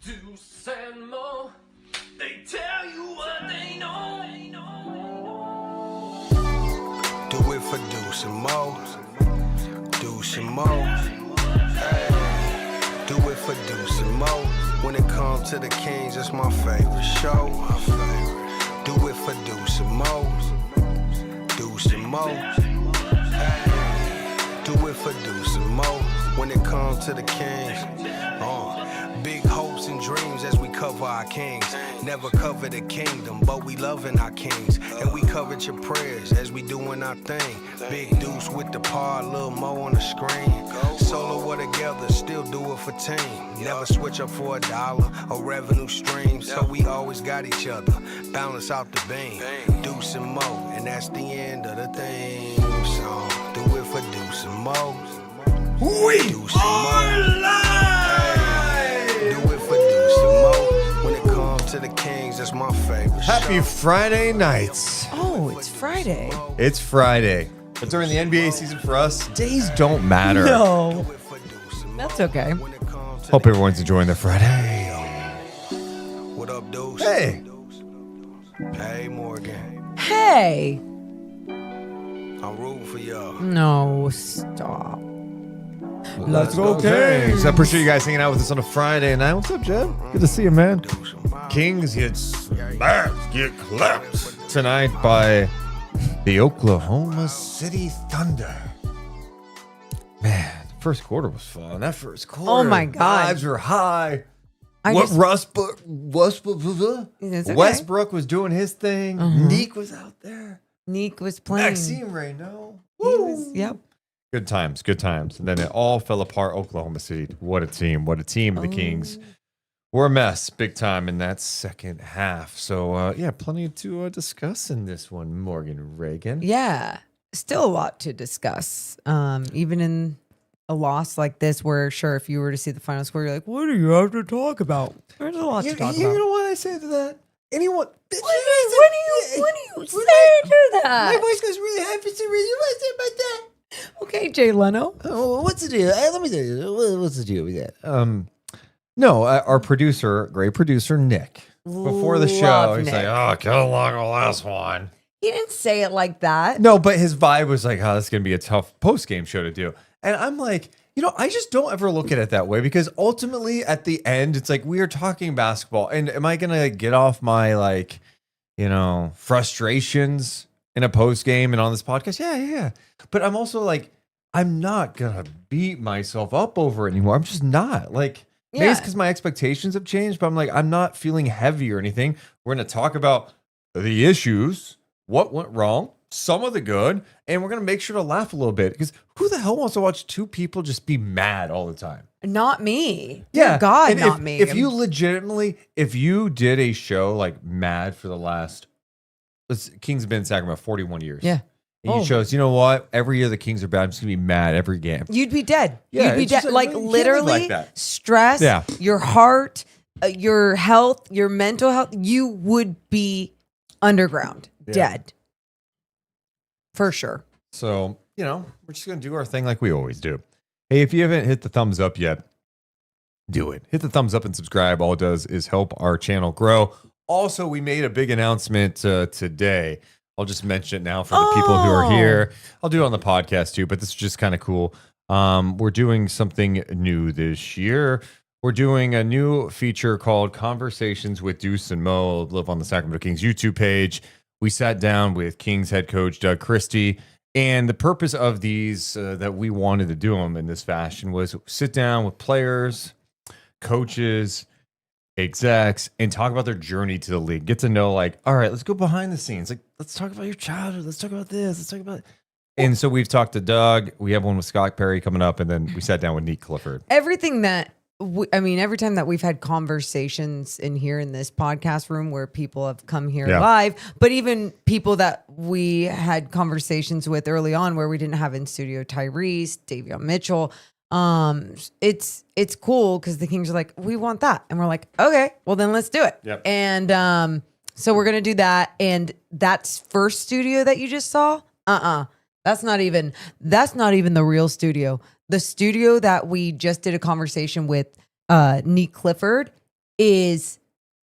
Deuce and Mo, they tell you what they know. Do it for Deuce and Mo. Deuce and Mo. Hey. Do it for Deuce and Mo. When it comes to the Kings, it's my favorite show. Do it for Deuce and Mo. Deuce and Mo. Hey. Do it for Deuce and Mo. When it comes to the Kings. Big hopes and dreams as we cover our kings. Never cover the kingdom, but we loving our kings. And we covered your prayers as we doing our thing. Big Deuce with the par, Lil Mo on the screen. Solo or together, still do it for team. Never switch up for $1 or revenue stream. So we always got each other, balance out the beam. Deuce and Mo, and that's the end of the theme song. Do it for Deuce and Mo. We Deuce and Mo. are live! To the Kings, that's my favorite. Happy show. Friday nights. Oh, it's Friday. It's Friday. But during the NBA season for us, days don't matter. No. That's okay. Hope everyone's enjoying their Friday. What up, Deuce? Hey. Hey, Morgan. Hey. I'm rooting for y'all. No, stop. Let's go Kings. I appreciate you guys hanging out with us on a Friday night. What's up, Jeb? Good to see you, man. Kings get smashed, get clapped tonight by the Oklahoma City Thunder. Man, the first quarter was fun. That first quarter. Oh, my God. Vibes were high. It's okay. Westbrook was doing his thing. Neek was out there. Neek was playing. Maxime Reynaud. Yep. Good times, good times. And then it all fell apart. Oklahoma City. What a team. What a team. The Kings were a mess big time in that second half. So, yeah, plenty to discuss in this one, Morgan Reagan. Yeah. Still a lot to discuss. Even in a loss like this, where sure, if you were to see the final score, you're like, what do you have to talk about? There's a lot to talk about. You know what I say to that? Anyone. What do you say to that? My voice goes really high for some reason. What say about that? Okay, Jay Leno. Oh, what's the deal? Let me tell you. What's the deal with that? No, our producer, great producer, Nick, before the show, Love he's Nick. like, oh, get along the last one. He didn't say it like that. No, but his vibe was like, oh, this is going to be a tough post-game show to do. And I'm like, I just don't ever look at it that way because ultimately at the end, it's like we are talking basketball. And am I going to get off my frustrations in a post-game and on this podcast? Yeah. But I'm also like, I'm not going to beat myself up over it anymore. I'm just not. Like, maybe it's because my expectations have changed, but I'm like, I'm not feeling heavy or anything. We're going to talk about the issues, what went wrong, some of the good, and we're going to make sure to laugh a little bit because who the hell wants to watch two people just be mad all the time? Not me. Yeah. Dear God, and not me. If you did a show like Mad for the last, Kings have been in Sacramento 41 years. Yeah. And you chose, you know what? Every year the Kings are bad. I'm just going to be mad every game. You'd be dead. Yeah, You'd be it's dead. just Like you can't live literally, like that. stress, Yeah. your heart, your health, your mental health, you would be underground, dead. For sure. So, we're just going to do our thing like we always do. Hey, if you haven't hit the thumbs up yet, do it. Hit the thumbs up and subscribe. All it does is help our channel grow. Also, we made a big announcement today. I'll just mention it now for the people who are here. I'll do it on the podcast too, but this is just kind of cool. We're doing something new this year. We're doing a new feature called Conversations with Deuce and Mo. Live on the Sacramento Kings YouTube page. We sat down with Kings head coach Doug Christie, and the purpose of these that we wanted to do them in this fashion was sit down with players, coaches, execs, and talk about their journey to the league. Get to know, like, all right, let's go behind the scenes. Like, let's talk about your childhood. Let's talk about this. Let's talk about. And so we've talked to Doug. We have one with Scott Perry coming up, and then we sat down with Neek Clifford. Everything that every time that we've had conversations in here in this podcast room where people have come here live, but even people that we had conversations with early on where we didn't have in studio, Tyrese, Davion Mitchell. It's cool because the Kings are like, we want that. And we're like, okay, well then let's do it. Yep. And so we're going to do that. And that's first studio that you just saw. That's not even the real studio. The studio that we just did a conversation with Neek Clifford is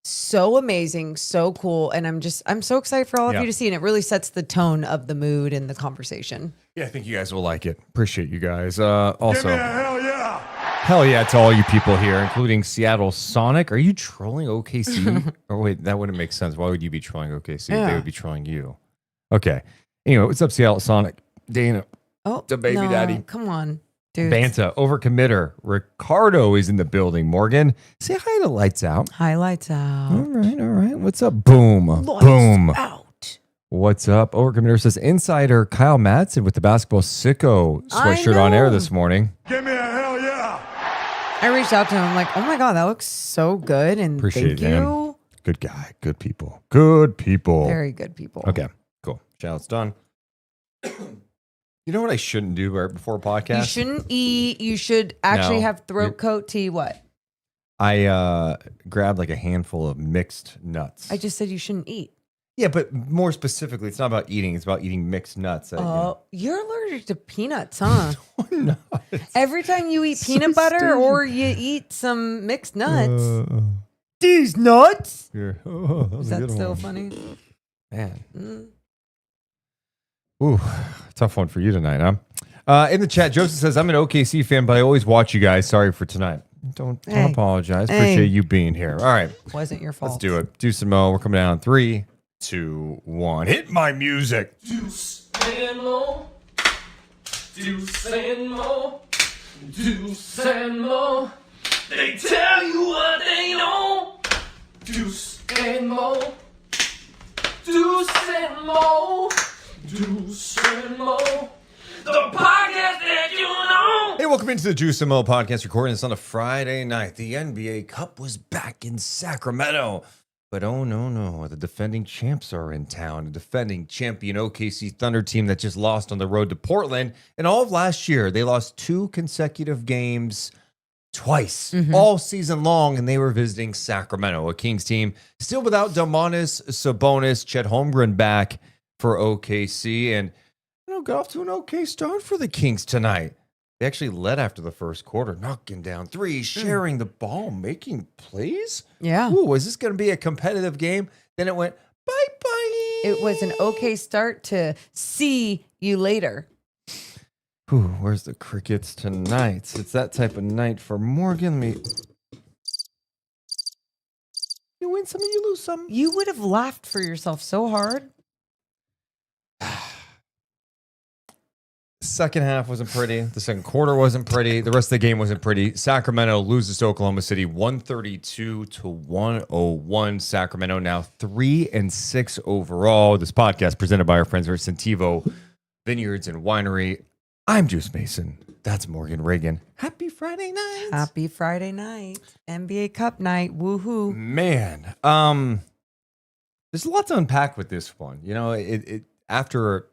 so amazing, so cool. And I'm so excited for all of Yeah. you to see. And it really sets the tone of the mood and the conversation. Yeah, I think you guys will like it. Appreciate you guys. Also, Give me a hell yeah. hell yeah to all you people here, including Seattle Sonic. Are you trolling OKC? Oh, wait, that wouldn't make sense. Why would you be trolling OKC? They Yeah. would be trolling you. Okay. Anyway, what's up, Seattle Sonic? Dana, Oh, the baby daddy. Come on, dude. Banta, overcommitter. Ricardo is in the building. Morgan, say hi to Lights Out. Highlights out. All right. What's up? Boom. Lights Boom. out. What's up? Overcommitter says insider Kyle Madsen with the basketball sicko sweatshirt on air know. this morning. Give me a hell yeah. I reached out to him. I'm like, oh my God, that looks so good. And Appreciate thank him. you. Good guy. Good people. Good people. Very good people. Okay, cool. Shout-out's done. You know what I shouldn't do right before a podcast? You shouldn't eat. You should actually No. have throat coat tea. What? I grabbed like a handful of mixed nuts. I just said you shouldn't eat. Yeah, but more specifically, it's not about eating. It's about eating mixed nuts. Oh, you're allergic to peanuts, huh? No. Every time you eat So peanut butter stupid. or you eat some mixed nuts, Uh, these nuts. here. Oh, that was Is a that good still one. funny? Man. Mm. Ooh, tough one for you tonight, huh? In the chat, Joseph says, I'm an OKC fan, but I always watch you guys. Sorry for tonight. Don't Hey. apologize. Hey. Appreciate you being here. All right, Wasn't your fault. let's do it. Deuce and Mo, we're coming down. 3, 2, 1. Hit my music. Deuce and Mo. Deuce and Mo. Deuce and Mo. They tell you what they know. Deuce and Mo. Deuce and Mo. Deuce and Mo. The podcast that you know. Hey, welcome into the Juice and Mo podcast, recording this on a Friday night. The NBA Cup was back in Sacramento. But oh no, the defending champs are in town. A defending champion OKC Thunder team that just lost on the road to Portland. And all of last year, they lost 2 consecutive games twice, all season long, and they were visiting Sacramento, a Kings team still without Domantas Sabonis, Chet Holmgren back for OKC. And got off to an okay start for the Kings tonight. They actually led after the first quarter, knocking down threes, sharing the ball, making plays. Yeah. Ooh, is this going to be a competitive game? Then it went bye-bye. It was an okay start to see you later. Ooh, where's the crickets tonight? It's that type of night for Morgan. You win some and you lose some. You would have laughed for yourself so hard. Second half wasn't pretty. The second quarter wasn't pretty. The rest of the game wasn't pretty. Sacramento loses to Oklahoma City 132-101. Sacramento now 3-6 overall. This podcast presented by our friends at Sentivo Vineyards and Winery. I'm Juice Mason. That's Morgan Reagan. Happy Friday night. Happy Friday night. NBA Cup night. Woohoo. Man, there's a lot to unpack with this one. You know, it after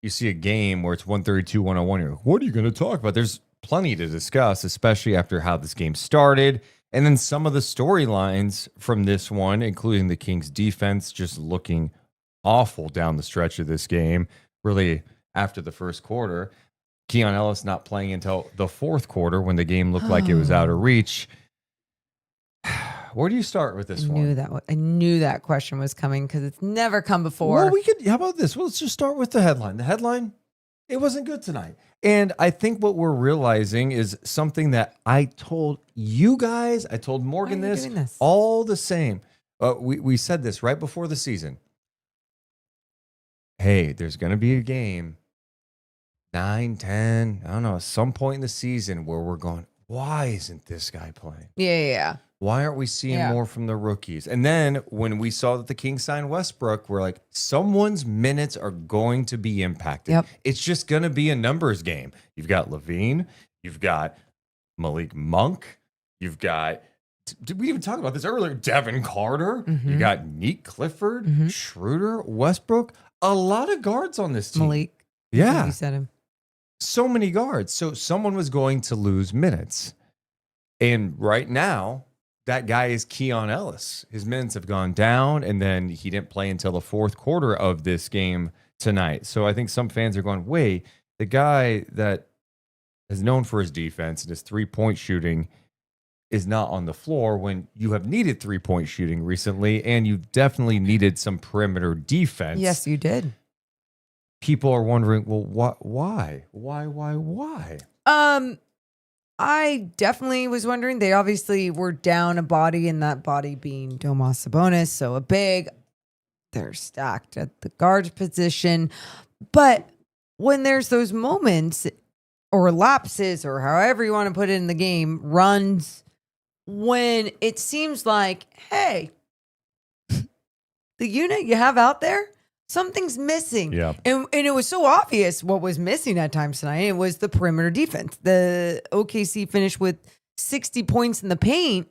you see a game where it's 132-101, you're like, what are you going to talk about? There's plenty to discuss, especially after how this game started. And then some of the storylines from this one, including the Kings defense just looking awful down the stretch of this game, really after the first quarter. Keon Ellis not playing until the fourth quarter when the game looked like it was out of reach. Where do you start with this one? I knew that question was coming because it's never come before. Well, how about this? Well, let's just start with the headline. The headline, it wasn't good tonight. And I think what we're realizing is something that I told you guys, I told Morgan Why are you doing this? all the same. We said this right before the season. Hey, there's going to be a game, 9, 10, I don't know, at some point in the season where we're going, why isn't this guy playing? Yeah. Why aren't we seeing Yeah. more from the rookies? And then when we saw that the Kings signed Westbrook, we're like, someone's minutes are going to be impacted. Yep. It's just going to be a numbers game. You've got Levine. You've got Malik Monk. You've got, did we even talk about this earlier? Devin Carter. You got Neek Clifford, Schroeder, Westbrook. A lot of guards on this team. Malik. Yeah. You said him. So many guards. So someone was going to lose minutes. And right now, that guy is Keon Ellis. His minutes have gone down, and then he didn't play until the fourth quarter of this game tonight. So I think some fans are going, wait, the guy that is known for his defense and his three-point shooting is not on the floor when you have needed 3-point shooting recently, and you've definitely needed some perimeter defense. Yes, you did. People are wondering, well, why? I definitely was wondering. They obviously were down a body, and that body being Domas Sabonis, so a big. They're stacked at the guard position. But when there's those moments or lapses or however you want to put it in the game, runs, when it seems like, hey, the unit you have out there, something's missing. Yeah. And it was so obvious what was missing at times tonight. It was the perimeter defense. The OKC finished with 60 points in the paint,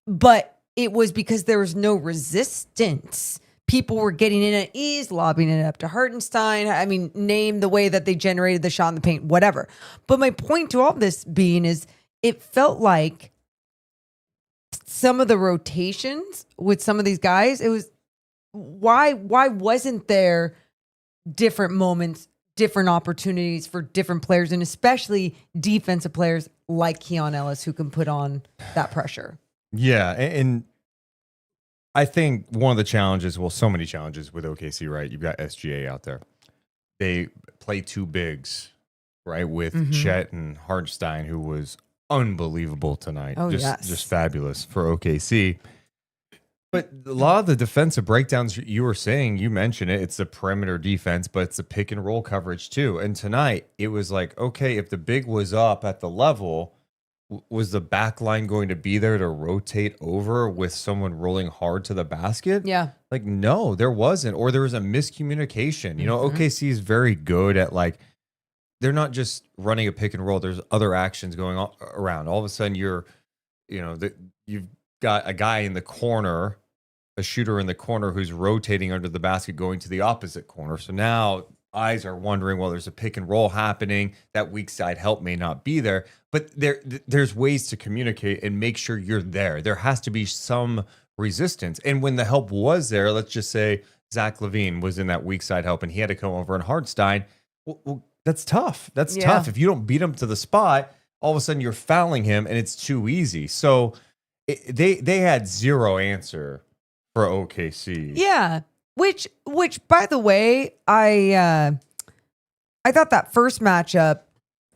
but it was because there was no resistance. People were getting in at ease, lobbing it up to Hartenstein. I mean, name the way that they generated the shot in the paint, whatever. But my point to all this being is it felt like some of the rotations with some of these guys, it was why wasn't there different moments, different opportunities for different players, and especially defensive players like Keon Ellis who can put on that pressure? Yeah, and I think one of the challenges, well, so many challenges with OKC, right? You've got SGA out there. They play two bigs, right? With Chet and Hartenstein, who was unbelievable tonight. Oh, just fabulous for OKC. But a lot of the defensive breakdowns you were saying, you mentioned it, it's the perimeter defense, but it's the pick and roll coverage too. And tonight, it was like, okay, if the big was up at the level, was the back line going to be there to rotate over with someone rolling hard to the basket? Yeah. Like, no, there wasn't. Or there was a miscommunication. You know, OKC is very good at, like, they're not just running a pick and roll. There's other actions going on around. All of a sudden, you've got a guy in the corner, a shooter in the corner who's rotating under the basket going to the opposite corner. So now eyes are wondering, well, there's a pick and roll happening. That weak side help may not be there. But there's ways to communicate and make sure you're there. There has to be some resistance. And when the help was there, let's just say Zach LaVine was in that weak side help and he had to come over and Hartenstein. Well, that's tough. That's tough. If you don't beat him to the spot, all of a sudden you're fouling him and it's too easy. So they had zero answer for OKC. Yeah. Which by the way, I thought that first matchup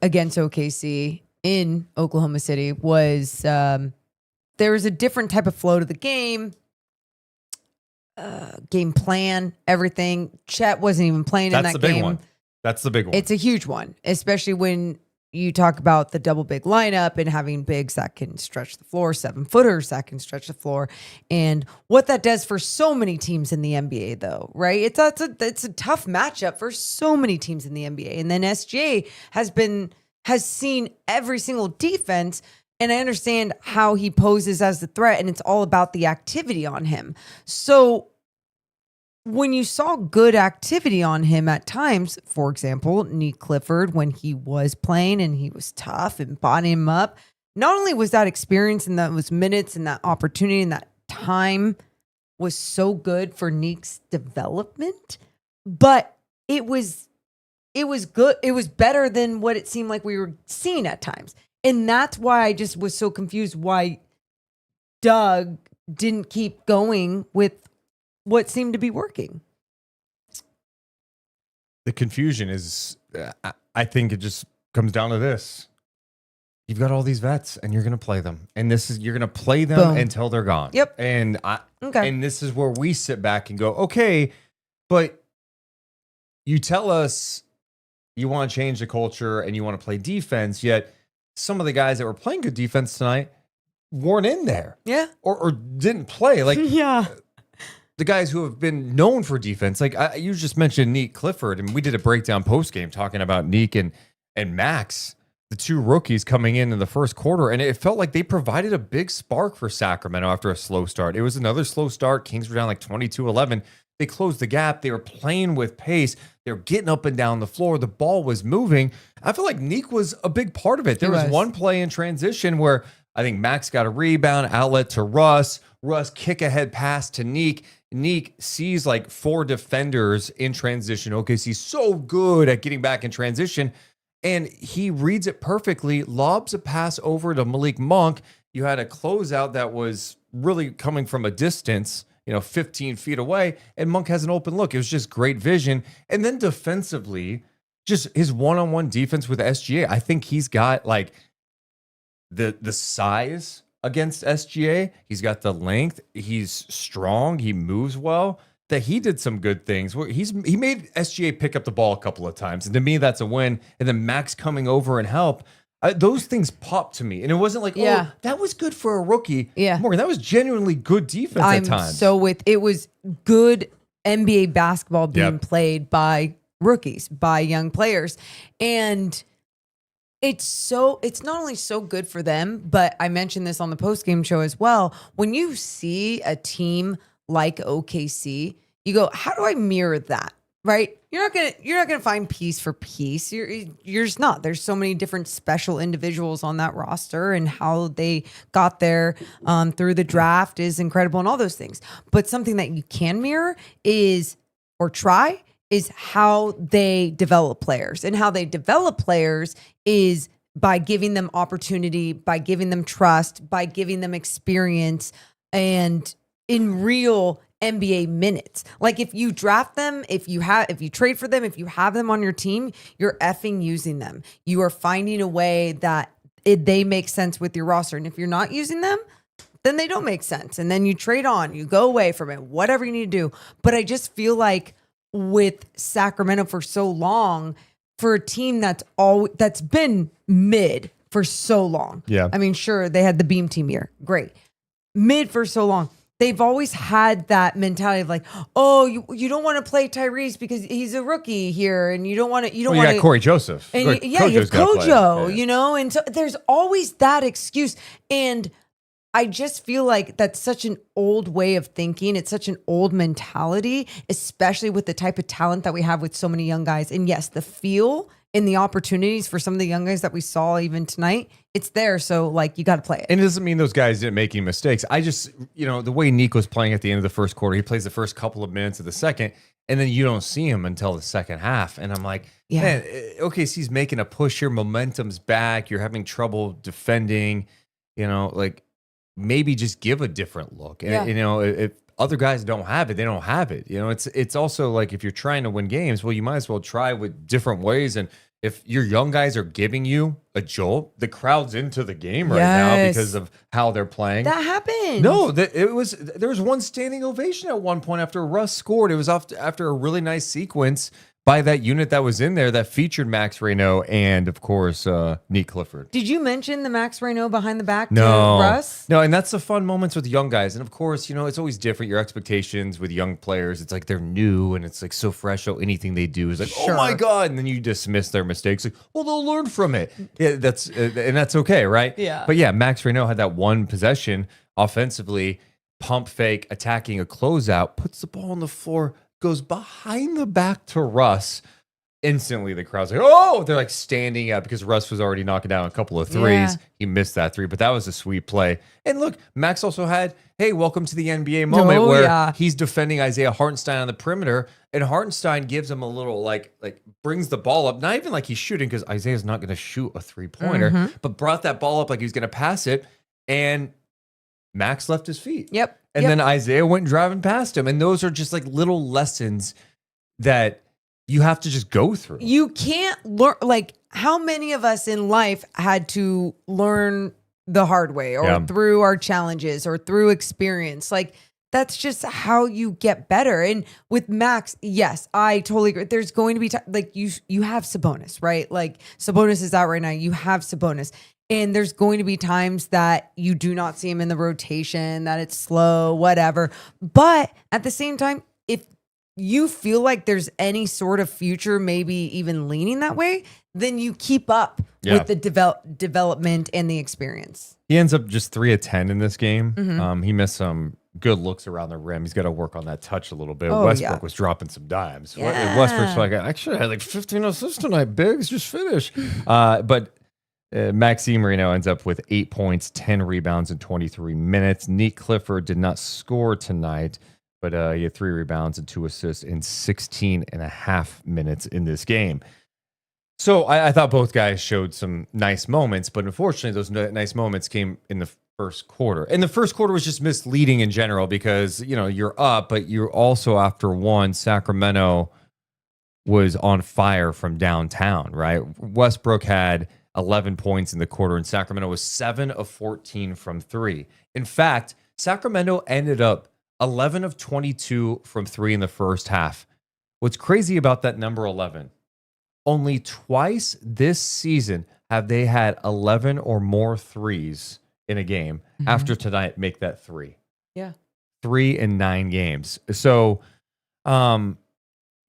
against OKC in Oklahoma City was there was a different type of flow to the game. Game plan, everything. Chet wasn't even playing in that game. That's the big one. That's the big one. It's a huge one, especially when you talk about the double big lineup and having bigs that can stretch the floor, 7-footers that can stretch the floor, and what that does for so many teams in the NBA, though, right? It's a tough matchup for so many teams in the NBA. And then SGA has seen every single defense, and I understand how he poses as the threat, and it's all about the activity on him. So when you saw good activity on him at times, for example, Nick Clifford, when he was playing and he was tough and bonding him up, not only was that experience and those minutes and that opportunity and that time was so good for Nick's development, but it was good. It was better than what it seemed like we were seeing at times. And that's why I just was so confused why Doug didn't keep going with what seemed to be working. The confusion is, I think it just comes down to this. You've got all these vets and you're going to play them. And you're going to play them Boom. Until they're gone. Yep. And and this is where we sit back and go, okay, but you tell us you want to change the culture and you want to play defense, yet some of the guys that were playing good defense tonight weren't in there. Yeah. Or didn't play. Like, yeah. The guys who have been known for defense, like you just mentioned Nick Clifford, and we did a breakdown post game talking about Nick and Max, the two rookies coming in the first quarter, and it felt like they provided a big spark for Sacramento after a slow start. It was another slow start. Kings were down like 22-11. They closed the gap. They were playing with pace. They were getting up and down the floor. The ball was moving. I feel like Nick was a big part of it. There was one play in transition where I think Max got a rebound, outlet to Russ. Russ kick ahead pass to Nick. Nick sees like 4 defenders in transition. OKC's so good at getting back in transition. And he reads it perfectly, lobs a pass over to Malik Monk. you had a closeout that was really coming from a distance, 15 feet away, and Monk has an open look. It was just great vision. And then defensively, just his one-on-one defense with SGA. I think he's got like the size against SGA. He's got the length. He's strong. He moves well. That he did some good things. He made SGA pick up the ball a couple of times, and to me, that's a win. And then Max coming over and help. Those things popped to me, and it wasn't like, oh, that was good for a rookie. Yeah, Morgan, that was genuinely good defense at times. It was good NBA basketball being played by rookies, by young players, and it's not only so good for them, but I mentioned this on the post-game show as well. When you see a team like OKC, you go, how do I mirror that? Right? You're not gonna find piece for piece. You're just not. There's so many different special individuals on that roster, and how they got there through the draft is incredible, and all those things. But something that you can mirror is how they develop players, and how they develop players is by giving them opportunity, by giving them trust, by giving them experience, and in real NBA minutes. Like if you draft them, if you trade for them, if you have them on your team, you're effing using them. You are finding a way that they make sense with your roster. And if you're not using them, then they don't make sense. And then you trade on, you go away from it, whatever you need to do. But I just feel like with Sacramento for so long, for a team that's been mid for so long. Yeah. I mean, sure, they had the beam team year. Great. Mid for so long. They've always had that mentality of like, oh, you don't want to play Tyrese because he's a rookie here, and you don't want to. You got Corey Joseph, and you have Kojo, and so there's always that excuse. And I just feel like that's such an old way of thinking. It's such an old mentality, especially with the type of talent that we have with so many young guys. And yes, the feel and the opportunities for some of the young guys that we saw even tonight, it's there. So like, you got to play it. And it doesn't mean those guys didn't make any mistakes. I just, the way Nick was playing at the end of the first quarter, he plays the first couple of minutes of the second, and then you don't see him until the second half. And I'm like, man, OKC's making a push here. Momentum's back. You're having trouble defending, like maybe just give a different look. And, if other guys don't have it, they don't have it. It's also like if you're trying to win games, well, you might as well try with different ways. And if your young guys are giving you a jolt, the crowd's into the game right now because of how they're playing. That happened. No, there was one standing ovation at one point after Russ scored. It was after a really nice sequence by that unit that was in there that featured Max Reynaud and, of course, Nick Clifford. Did you mention the Max Reynaud behind the back to No. Russ? No, and that's the fun moments with young guys. And, of course, it's always different. Your expectations with young players, it's like they're new and it's like so fresh. So anything they do is like, oh, my God. And then you dismiss their mistakes. Like, well, they'll learn from it. Yeah, that's okay, right? Yeah. But, yeah, Max Reynaud had that one possession offensively, pump fake, attacking a closeout, puts the ball on the floor, goes behind the back to Russ. Instantly, the crowd's like, oh, they're like standing up because Russ was already knocking down a couple of threes. Yeah. He missed that three, but that was a sweet play. And look, Max also had, hey, welcome to the NBA moment where he's defending Isaiah Hartenstein on the perimeter, and Hartenstein gives him a little like brings the ball up, not even like he's shooting because Isaiah's not going to shoot a three-pointer, but brought that ball up like he was going to pass it, and Max left his feet. Yep. And then Isaiah went driving past him. And those are just like little lessons that you have to just go through. You can't learn, like, how many of us in life had to learn the hard way or through our challenges or through experience? Like, that's just how you get better. And with Max, yes, I totally agree. There's going to be like you have Sabonis, right? Like Sabonis is out right now. You have Sabonis. And there's going to be times that you do not see him in the rotation, that it's slow, whatever. But at the same time, if you feel like there's any sort of future, maybe even leaning that way, then you keep up with the development and the experience. He ends up just 3 of 10 in this game. He missed some good looks around the rim. He's got to work on that touch a little bit. Westbrook was dropping some dimes. Westbrook's like, I should have had like 15 assists tonight, Biggs. Just finish. But Maxime Reno ends up with 8 points, 10 rebounds in 23 minutes. Nick Clifford did not score tonight, but he had 3 rebounds and 2 assists in 16 and a half minutes in this game. So I thought both guys showed some nice moments, but unfortunately those nice moments came in the first quarter. And the first quarter was just misleading in general because, you're up, but you're also after one, Sacramento was on fire from downtown, right? Westbrook had 11 points in the quarter, and Sacramento was 7 of 14 from three. In fact, Sacramento ended up 11 of 22 from three in the first half. What's crazy about that number 11, only twice this season have they had 11 or more threes in a game. After tonight, make that 3. Yeah. 3 in 9 games. So,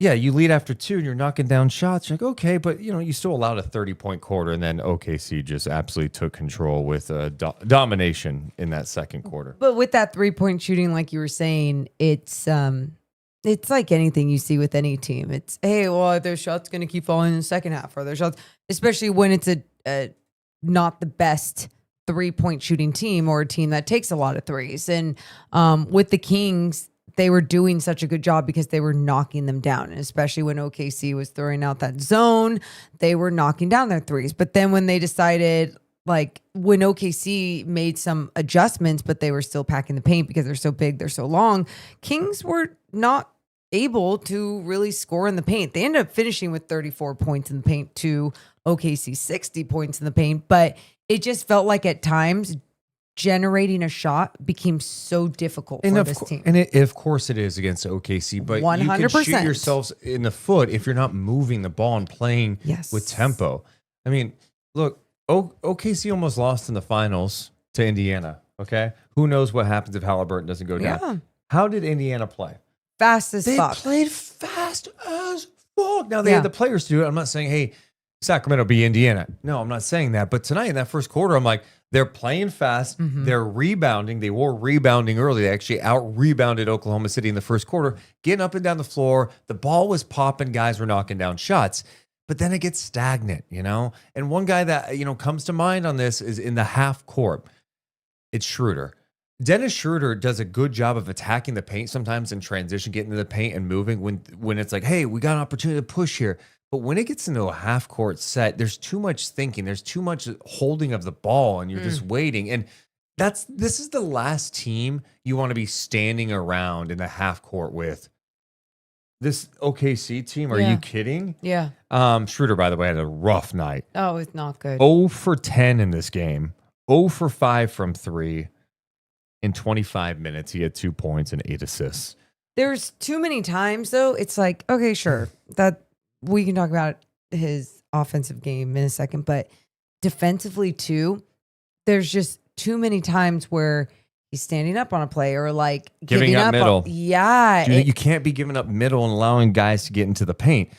you lead after 2 and you're knocking down shots. You're like, okay, but you still allowed a 30-point quarter, and then OKC just absolutely took control with domination in that second quarter. But with that 3-point shooting, like you were saying, it's like anything you see with any team. It's, hey, well, are their shots going to keep falling in the second half? Are their shots, especially when it's a not the best 3-point shooting team or a team that takes a lot of threes. And with the Kings, they were doing such a good job because they were knocking them down. And especially when OKC was throwing out that zone, they were knocking down their threes. But then when they decided, like when OKC made some adjustments, but they were still packing the paint because they're so big, they're so long, Kings were not able to really score in the paint. They ended up finishing with 34 points in the paint to OKC 60 points in the paint, but it just felt like at times generating a shot became so difficult for this team. And of course it is against OKC, but 100%. You can shoot yourselves in the foot if you're not moving the ball and playing with tempo. I mean, look, OKC almost lost in the finals to Indiana, okay? Who knows what happens if Halliburton doesn't go down? Yeah. How did Indiana play? Fast as fuck. They played fast as fuck. Now, they had the players to do it. I'm not saying, hey, Sacramento be Indiana. No, I'm not saying that. But tonight in that first quarter, I'm like, they're playing fast. They're rebounding. They were rebounding early. They actually out-rebounded Oklahoma City in the first quarter, getting up and down the floor. The ball was popping. Guys were knocking down shots. But then it gets stagnant, And one guy that, comes to mind on this is in the half court. It's Schroeder. Dennis Schroeder does a good job of attacking the paint sometimes in transition, getting to the paint and moving when it's like, hey, we got an opportunity to push here. But when it gets into a half court set, there's too much thinking. There's too much holding of the ball, and you're just waiting. And this is the last team you want to be standing around in the half court with. This OKC team, are you kidding? Yeah. Schroeder, by the way, had a rough night. Oh, it's not good. 0 for 10 in this game. 0 for 5 from 3. In 25 minutes, he had 2 points and 8 assists. There's too many times, though. It's like, okay, sure, that we can talk about his offensive game in a second, but defensively too, there's just too many times where he's standing up on a play or like giving up middle. You can't be giving up middle and allowing guys to get into the paint.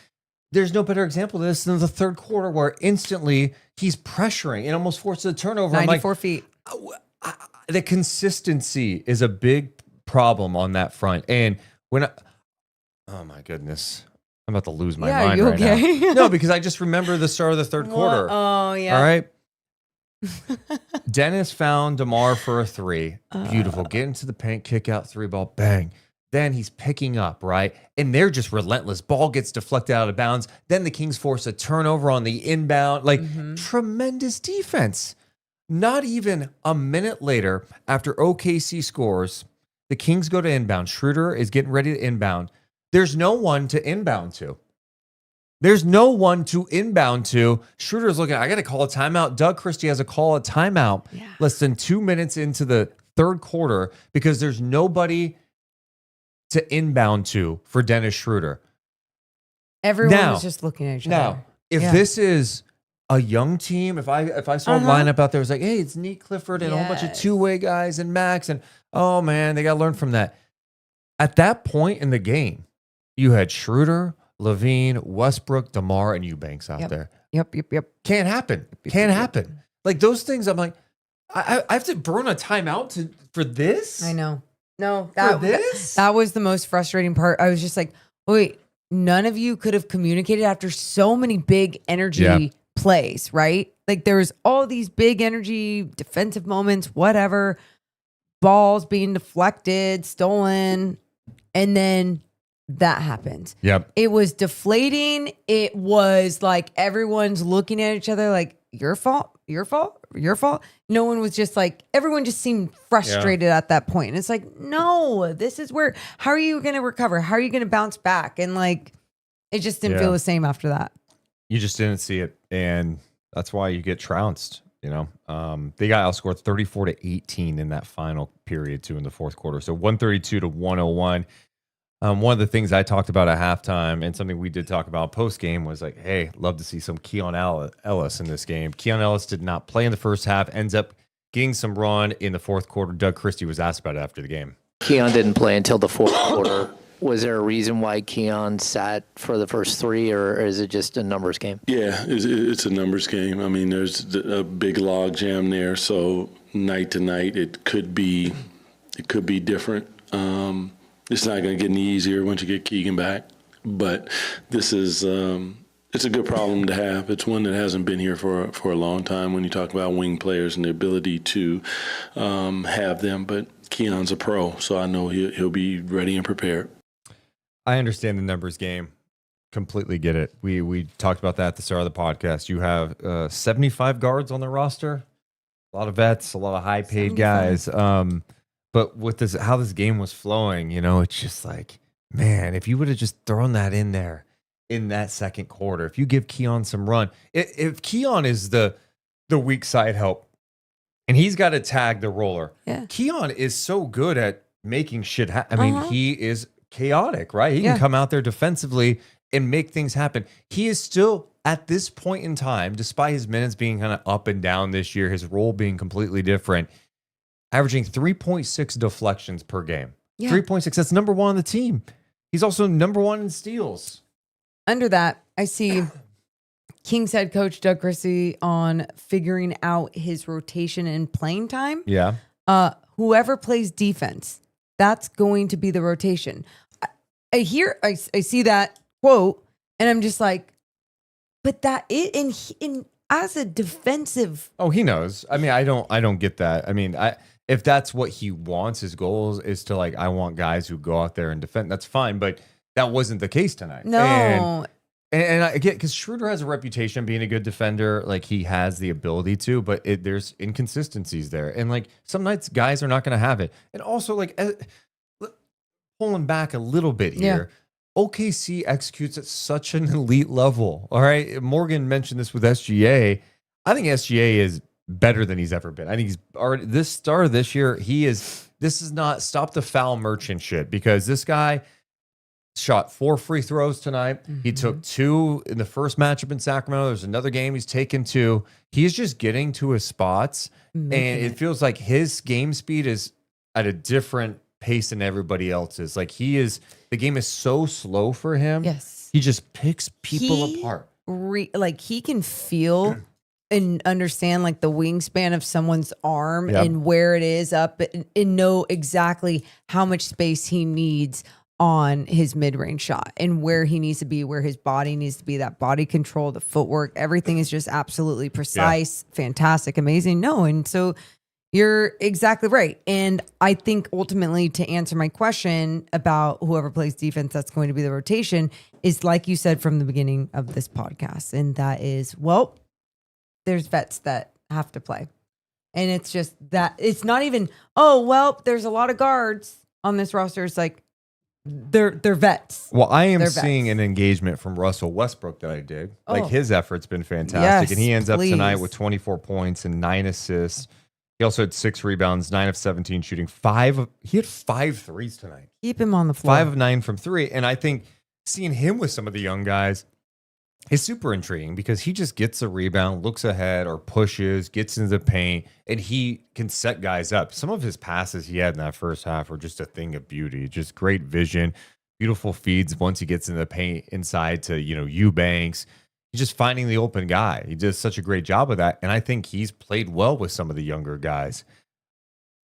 There's no better example of this than the third quarter where instantly he's pressuring and almost forces a turnover. 94 feet. The consistency is a big problem on that front. And oh my goodness, I'm about to lose my mind right now. No, because I just remember the start of the third quarter. Oh, yeah. All right. Dennis found DeMar for a 3. Beautiful. Get into the paint, kick out 3 ball, bang. Then he's picking up, right? And they're just relentless. Ball gets deflected out of bounds. Then the Kings force a turnover on the inbound. Tremendous defense. Not even a minute later, after OKC scores, the Kings go to inbound. Schroeder is getting ready to inbound. There's no one to inbound to. Schroeder's looking, I got to call a timeout. Doug Christie has a call a timeout less than 2 minutes into the third quarter because there's nobody to inbound to for Dennis Schroeder. Everyone was just looking at each other. Now, if this is a young team, if I saw a lineup out there, it was like, hey, it's Neat Clifford and a whole bunch of two-way guys and Max, and oh man, they got to learn from that. At that point in the game, you had Schroeder, Levine, Westbrook, DeMar, and Eubanks out there. Yep. Can't happen. Can't happen. Like those things, I'm like, I have to burn a timeout for this? I know. No, that was the most frustrating part. I was just like, wait, none of you could have communicated after so many big energy plays, right? Like there was all these big energy defensive moments, whatever, balls being deflected, stolen, and then that happened. Yep. It was deflating. It was like everyone's looking at each other like, your fault, your fault, your fault. No one was just like, everyone just seemed frustrated at that point. And it's like, no, this is where, how are you going to recover? How are you going to bounce back? And like, it just didn't feel the same after that. You just didn't see it. And that's why you get trounced. You know, they got outscored 34-18 in that final period too in the fourth quarter. So 132-101. One of the things I talked about at halftime and something we did talk about post game was like, hey, love to see some Keon Ellis in this game. Keon Ellis did not play in the first half, ends up getting some run in the fourth quarter. Doug Christie was asked about it after the game. Keon didn't play until the fourth quarter. Was there a reason why Keon sat for the first three, or is it just a numbers game? Yeah, it's a numbers game. I mean, there's a big log jam there, so night to night it could be different. It's not going to get any easier once you get Keegan back, but this is it's a good problem to have. It's one that hasn't been here for a long time when you talk about wing players and the ability to have them. But Keon's a pro, so I know he'll be ready and prepared. I understand the numbers game. Completely get it. We talked about that at the start of the podcast. You have 75 guards on the roster, a lot of vets, a lot of high paid guys. But with this, how this game was flowing, you know, it's just like, man, if you would have just thrown that in there in that second quarter, if you give Keon some run, if Keon is the weak side help and he's got to tag the roller, Keon is so good at making shit happen. I mean, he is chaotic, right? He can come out there defensively and make things happen. He is still at this point in time, despite his minutes being kind of up and down this year, his role being completely different, averaging 3.6 deflections per game. 3.6. That's number one on the team. He's also number one in steals. Under that, I see Kings head coach Doug Christie on figuring out his rotation and playing time. Yeah. Whoever plays defense, that's going to be the rotation. I see that quote, and I'm just like, but that it in as a defensive. Oh, he knows. I mean, I don't get that. I mean, if that's what he wants, his goal is to like, I want guys who go out there and defend. That's fine, but that wasn't the case tonight. No. And I get, because Schroeder has a reputation being a good defender, like he has the ability to, but there's inconsistencies there, and like some nights guys are not going to have it. And also, like pulling back a little bit here, OKC executes at such an elite level. All right, Morgan mentioned this with SGA. I think SGA is better than he's ever been. I think he's already this start of this year. This is not stop the foul merchant shit, because this guy shot 4 free throws tonight. He took 2 in the first matchup in Sacramento. There's another game he's taken 2. He's just getting to his spots, and it feels like his game speed is at a different pace than everybody else's. Like the game is so slow for him. Yes, he just picks people apart. Like he can feel and understand like the wingspan of someone's arm and where it is up, and know exactly how much space he needs on his mid-range shot and where he needs to be, where his body needs to be, that body control, the footwork, everything is just absolutely precise, fantastic, amazing. No, and so you're exactly right. And I think ultimately, to answer my question about whoever plays defense, that's going to be the rotation, is like you said from the beginning of this podcast. And that is, well, there's vets that have to play. And it's just that it's not even, oh, well, there's a lot of guards on this roster. It's like, they're vets. Well, I am seeing an engagement from Russell Westbrook that I dig. Like his effort's been fantastic. And he ends up tonight with 24 points and 9 assists. He also had 6 rebounds, 9 of 17 shooting. He had 5 threes tonight. Keep him on the floor. 5 of 9 from 3. And I think seeing him with some of the young guys is super intriguing, because he just gets a rebound, looks ahead or pushes, gets into the paint, and he can set guys up. Some of his passes he had in that first half were just a thing of beauty. Just great vision, beautiful feeds once he gets in the paint inside to, Eubanks. He's just finding the open guy. He does such a great job of that. And I think he's played well with some of the younger guys.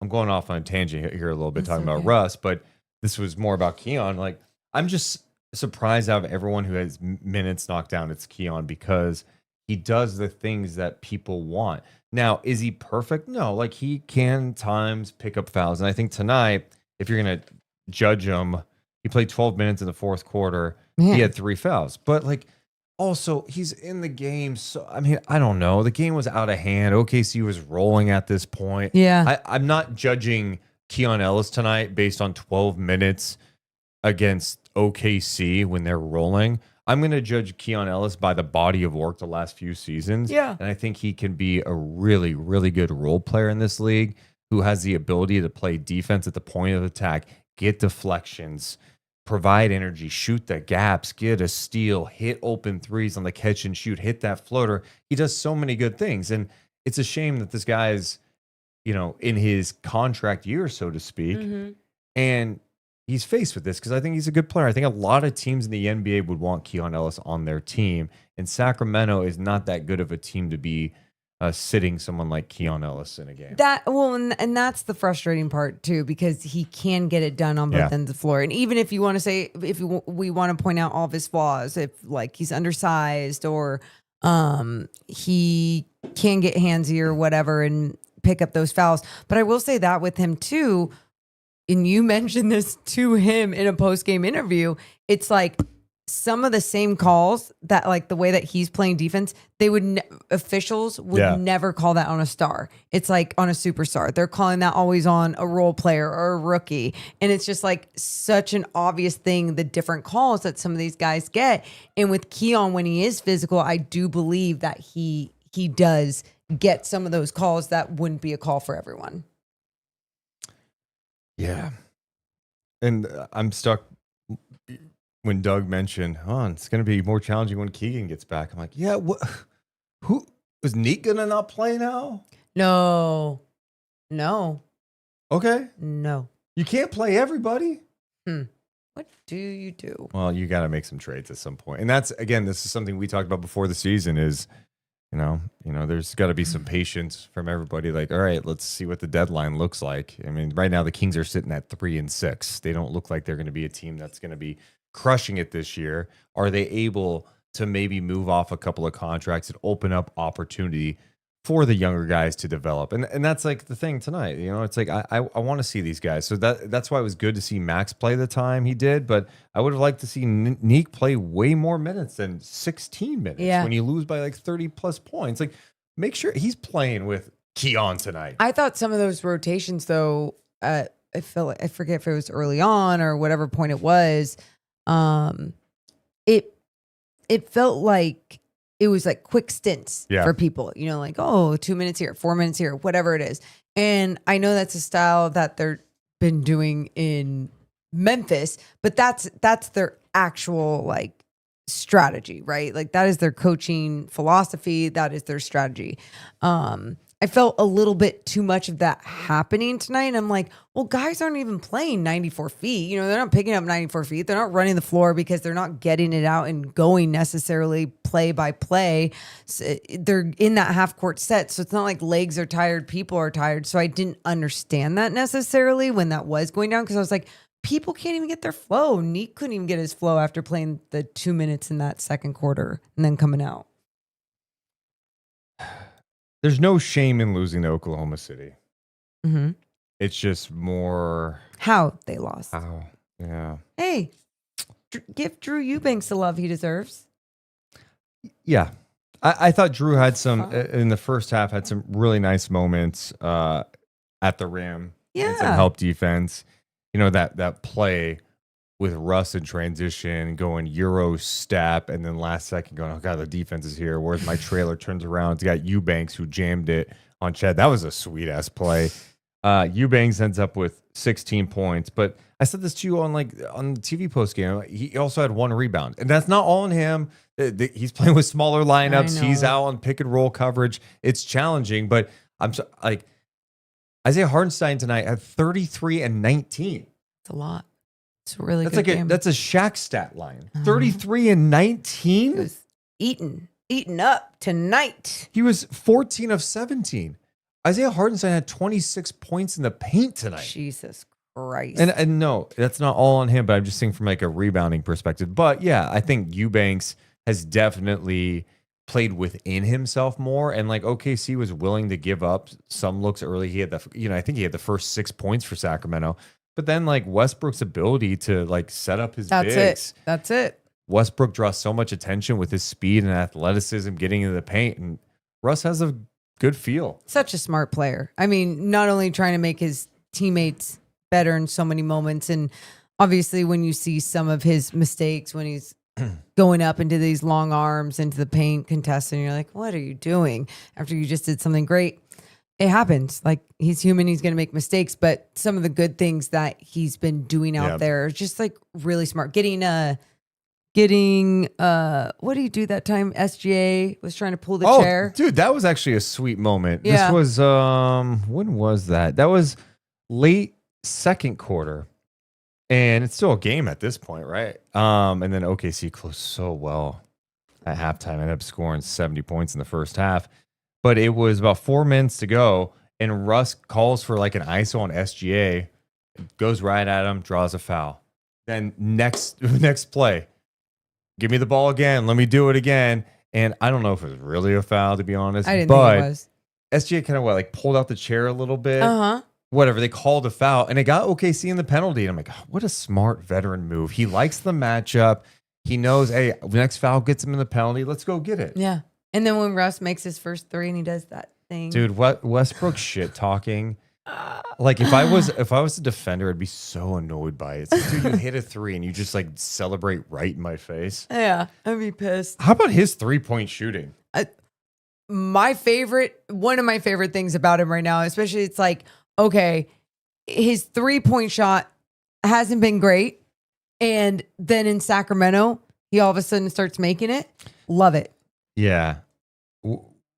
I'm going off on a tangent here a little bit, talking about Russ, but this was more about Keon. Like, I'm just surprised out of everyone who has minutes knocked down, it's Keon, because he does the things that people want. Now, is he perfect? No, like he can times pick up fouls. And I think tonight, if you're going to judge him, he played 12 minutes in the fourth quarter. He had 3 fouls. But like, also, he's in the game. So, I mean, I don't know. The game was out of hand. OKC was rolling at this point. Yeah. I'm not judging Keon Ellis tonight based on 12 minutes against OKC when they're rolling. I'm going to judge Keon Ellis by the body of work the last few seasons. Yeah. And I think he can be a really, really good role player in this league who has the ability to play defense at the point of attack, get deflections, provide energy, shoot the gaps, get a steal, hit open threes on the catch and shoot, hit that floater. He does so many good things. And it's a shame that this guy's, in his contract year, so to speak. Mm-hmm. And he's faced with this because I think he's a good player. I think a lot of teams in the NBA would want Keon Ellis on their team, and Sacramento is not that good of a team to be sitting someone like Keon Ellis in a game. And that's the frustrating part too, because he can get it done on both ends of the floor. And even if you want to say, we want to point out all of his flaws, if like he's undersized or he can get handsy or whatever and pick up those fouls. But I will say that with him too. And you mentioned this to him in a post-game interview, it's like some of the same calls that like the way that he's playing defense, officials would never call that on a star. It's like on a superstar. They're calling that always on a role player or a rookie. And it's just like such an obvious thing, the different calls that some of these guys get. And with Keon, when he is physical, I do believe that he does get some of those calls that wouldn't be a call for everyone. Yeah. And I'm stuck when Doug mentioned, it's going to be more challenging when Keegan gets back. I'm like, yeah, who was Neek going to not play now? No. Okay. No. You can't play everybody. What do you do? Well, you got to make some trades at some point. And that's, again, this is something we talked about before the season is, there's got to be some patience from everybody. Like, all right, let's see what the deadline looks like. I mean, right now the Kings are sitting at 3-6. They don't look like they're going to be a team that's going to be crushing it this year. Are they able to maybe move off a couple of contracts and open up opportunity for the younger guys to develop? And that's like the thing tonight. It's like I want to see these guys. So that's why it was good to see Max play the time he did. But I would have liked to see Neek play way more minutes than 16 minutes when you lose by like 30 plus points. Like, make sure he's playing with Keon tonight. I thought some of those rotations, though, I forget if it was early on or whatever point it was. It felt like it was like quick stints for people, 2 minutes here, 4 minutes here, whatever it is. And I know that's a style that they've been doing in Memphis, but that's their actual like strategy, right? Like that is their coaching philosophy. That is their strategy. I felt a little bit too much of that happening tonight. And I'm like, well, guys aren't even playing 94 feet. They're not picking up 94 feet. They're not running the floor because they're not getting it out and going necessarily play by play. So they're in that half court set. So it's not like legs are tired, people are tired. So I didn't understand that necessarily when that was going down. Cause I was like, people can't even get their flow. Neek couldn't even get his flow after playing the 2 minutes in that second quarter and then coming out. There's no shame in losing to Oklahoma City. Mm-hmm. It's just more how they lost. How, yeah. Hey, give Drew Eubanks the love he deserves. Yeah, I thought Drew had some in the first half. Had some really nice moments at the rim. And some help defense. That play with Russ in transition, going Euro step, and then last second going, oh God, the defense is here. Where's my trailer? Turns around. It's got Eubanks who jammed it on Chad. That was a sweet ass play. Eubanks ends up with 16 points. But I said this to you on the TV post game. He also had 1 rebound. And that's not all on him. He's playing with smaller lineups. He's out on pick and roll coverage. It's challenging, but Isaiah Hartenstein tonight had 33 and 19. It's a lot. It's a really good game. That's a Shaq stat line. 33 and 19? He was eaten up tonight. He was 14 of 17. Isaiah Hartenstein had 26 points in the paint tonight. Jesus Christ. And no, that's not all on him, but I'm just saying from like a rebounding perspective. But yeah, I think Eubanks has definitely played within himself more. And like OKC was willing to give up some looks early. He had I think he had the first 6 points for Sacramento. But then like Westbrook's ability to like set up his bigs. That's it. Westbrook draws so much attention with his speed and athleticism getting into the paint, and Russ has a good feel. Such a smart player. I mean, not only trying to make his teammates better in so many moments, and obviously when you see some of his mistakes when he's going up into these long arms into the paint contesting, you're like, what are you doing after you just did something great? It happens. Like, he's human, he's going to make mistakes, but some of the good things that he's been doing out there are just like really smart. Getting what do you do that time? SGA was trying to pull the chair. Dude, that was actually a sweet moment. Yeah. This was when was that? That was late second quarter. And it's still a game at this point, right? And then OKC closed so well at halftime. Ended up scoring 70 points in the first half. But it was about 4 minutes to go, and Russ calls for like an ISO on SGA, goes right at him, draws a foul. Then next play, give me the ball again. Let me do it again. And I don't know if it was really a foul, to be honest. I didn't think it was. SGA kind of like pulled out the chair a little bit. Uh-huh. Whatever, they called a foul, and it got OKC in the penalty. And I'm like, what a smart veteran move. He likes the matchup. He knows, hey, the next foul gets him in the penalty. Let's go get it. Yeah. And then when Russ makes his first three and he does that thing. Dude, what Westbrook shit talking. Like, if I was a defender, I'd be so annoyed by it. It's like, dude, you hit a three and you just like celebrate right in my face. Yeah, I'd be pissed. How about his 3-point shooting? One of my favorite things about him right now, especially, it's like, okay, his 3-point shot hasn't been great. And then in Sacramento, he all of a sudden starts making it. Love it. Yeah.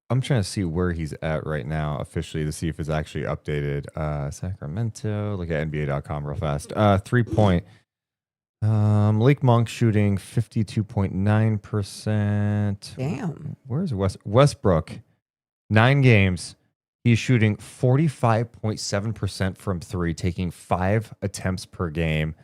I'm trying to see where he's at right now officially to see if it's actually updated. Sacramento, look at NBA.com real fast. 3-point. Malik Monk shooting 52.9%. Damn. Where's Westbrook? 9 games. He's shooting 45.7% from three, taking 5 attempts per game.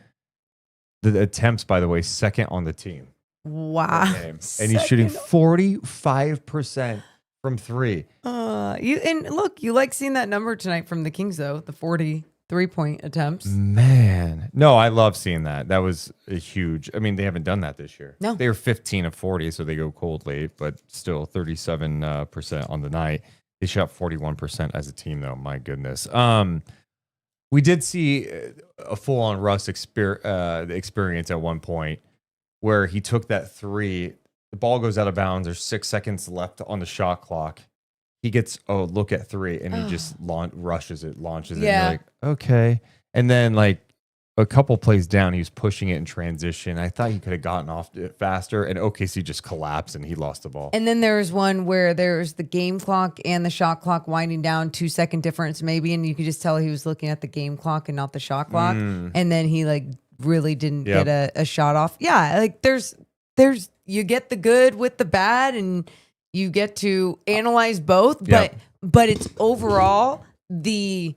The attempts, by the way, second on the team. Wow. And he's shooting 45% from three. You like seeing that number tonight from the Kings, though, the 43-point attempts. Man. No, I love seeing that. That was a huge. I mean, they haven't done that this year. No. They were 15 of 40, so they go cold late, but still 37% on the night. They shot 41% as a team, though. My goodness. We did see a full-on Russ experience at one point where he took that three. The ball goes out of bounds. There's 6 seconds left on the shot clock. He gets a look at three, and he just launches it. And you're like, okay. And then, like, a couple plays down, he was pushing it in transition. I thought he could have gotten off it faster, and OKC just collapsed, and he lost the ball. And then there was one where there's the game clock and the shot clock winding down, 2-second difference maybe, and you could just tell he was looking at the game clock and not the shot clock. And then he like really didn't get a shot off. Yeah, like there's you get the good with the bad, and you get to analyze both. But it's overall the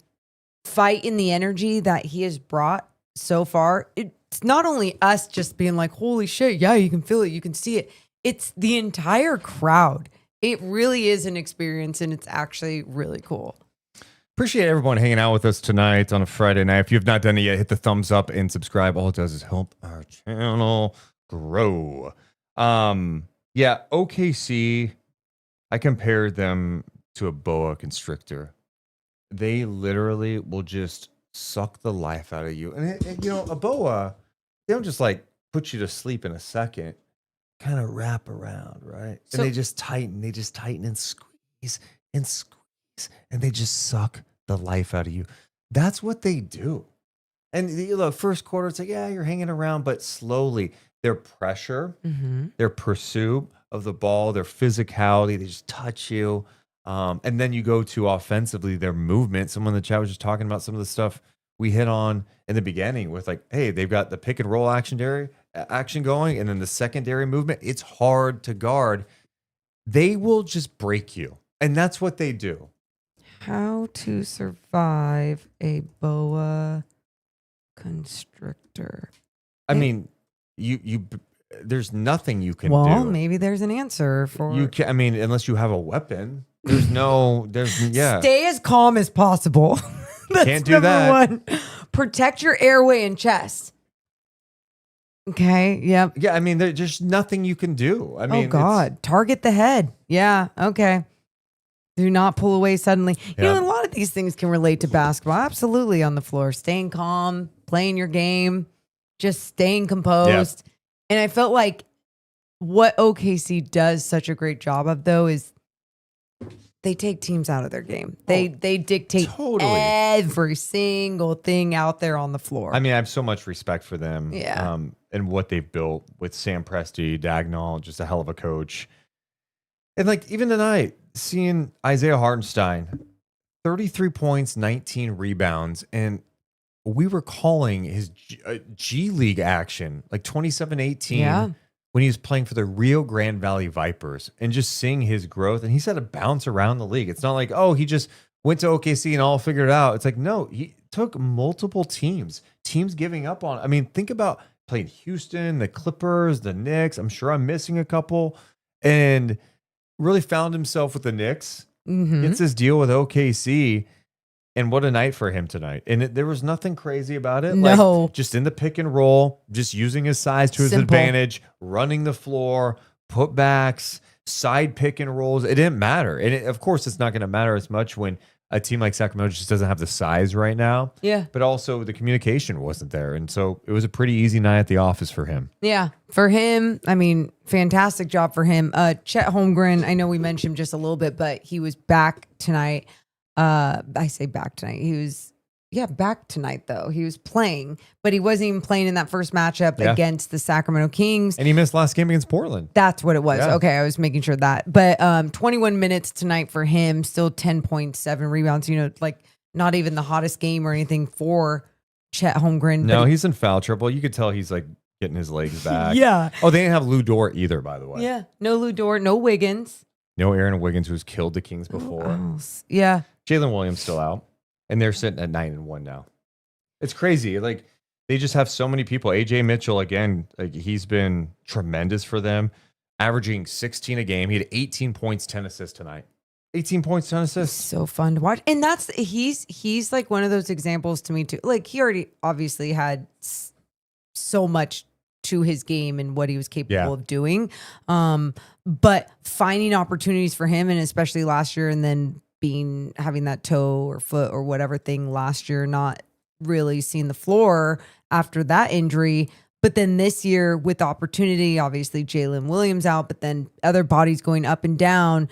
fight and the energy that he has brought so far. It's not only us just being like, holy shit, yeah, you can feel it, you can see it. It's the entire crowd. It really is an experience, and it's actually really cool. Appreciate everyone hanging out with us tonight on a Friday night. If you've not done it yet, hit the thumbs up and subscribe. All it does is help our channel grow. OKC, I compared them to a boa constrictor. They literally will just suck the life out of you. And a boa, they don't just like put you to sleep in a second, kind of wrap around, right? So, and they just tighten and squeeze, and they just suck the life out of you. That's what they do. And the first quarter, it's like, yeah, you're hanging around, but slowly their pressure, their pursuit of the ball, their physicality, they just touch you. And then you go to offensively, their movement. Someone in the chat was just talking about some of the stuff we hit on in the beginning with like, hey, they've got the pick and roll action going, and then the secondary movement. It's hard to guard. They will just break you. And that's what they do. How to survive a boa constrictor. I mean, you there's nothing you can do. Well, maybe there's an answer for you. I mean, unless you have a weapon. Stay as calm as possible. That's Can't do that. number one. Protect your airway and chest. Okay. Yep. Yeah, I mean, there's just nothing you can do. I mean, oh God, target the head. Yeah. Okay. Do not pull away suddenly. You know, a lot of these things can relate to basketball. Absolutely, on the floor, staying calm, playing your game, just staying composed. And I felt like what OKC does such a great job of, though, is they take teams out of their game. They dictate every single thing out there on the floor. I mean, I have so much respect for them. Yeah. And what they've built with Sam Presti, Dagnall, just a hell of a coach. And like even tonight, seeing Isaiah Hartenstein, 33 points, 19 rebounds, and we were calling his G League action, like 27-18, when he was playing for the Rio Grande Valley Vipers, and just seeing his growth. And he's had to bounce around the league. It's not like, oh, he just went to OKC and all figured it out. It's like, no, he took multiple teams giving up on. I mean, think about playing Houston, the Clippers, the Knicks. I'm sure I'm missing a couple. And really found himself with the Knicks. Gets this deal with OKC. And what a night for him tonight. And there was nothing crazy about it. No. Like, just in the pick and roll, just using his size to his advantage, running the floor, putbacks, side pick and rolls. It didn't matter. And of course, it's not going to matter as much when a team like Sacramento just doesn't have the size right now. Yeah. But also the communication wasn't there. And so it was a pretty easy night at the office for him. Yeah. For him, I mean, fantastic job for him. Chet Holmgren, I know we mentioned him just a little bit, but he was back tonight. I say back tonight. He was, back tonight though. He was playing, but he wasn't even playing in that first matchup against the Sacramento Kings. And he missed last game against Portland. That's what it was. Yeah. Okay, I was making sure that. But 21 minutes tonight for him, still 10.7 rebounds. You know, like not even the hottest game or anything for Chet Holmgren. No, he's in foul trouble. You could tell he's like getting his legs back. Yeah. Oh, they didn't have Lou Dort either, by the way. Yeah. No Lou Dort, no Wiggins. No Aaron Wiggins, who's killed the Kings before. Yeah. Jalen Williams still out. And they're sitting at 9-1 now. It's crazy. Like they just have so many people. AJ Mitchell, again, like he's been tremendous for them, averaging 16 a game. He had 18 points, 10 assists tonight. 18 points, 10 assists. So fun to watch. And that's he's like one of those examples to me too. Like he already obviously had so much to his game and what he was capable of doing. But finding opportunities for him, and especially last year, and then having that toe or foot or whatever thing last year, not really seeing the floor after that injury. But then this year with opportunity, obviously Jalen Williams out, but then other bodies going up and down,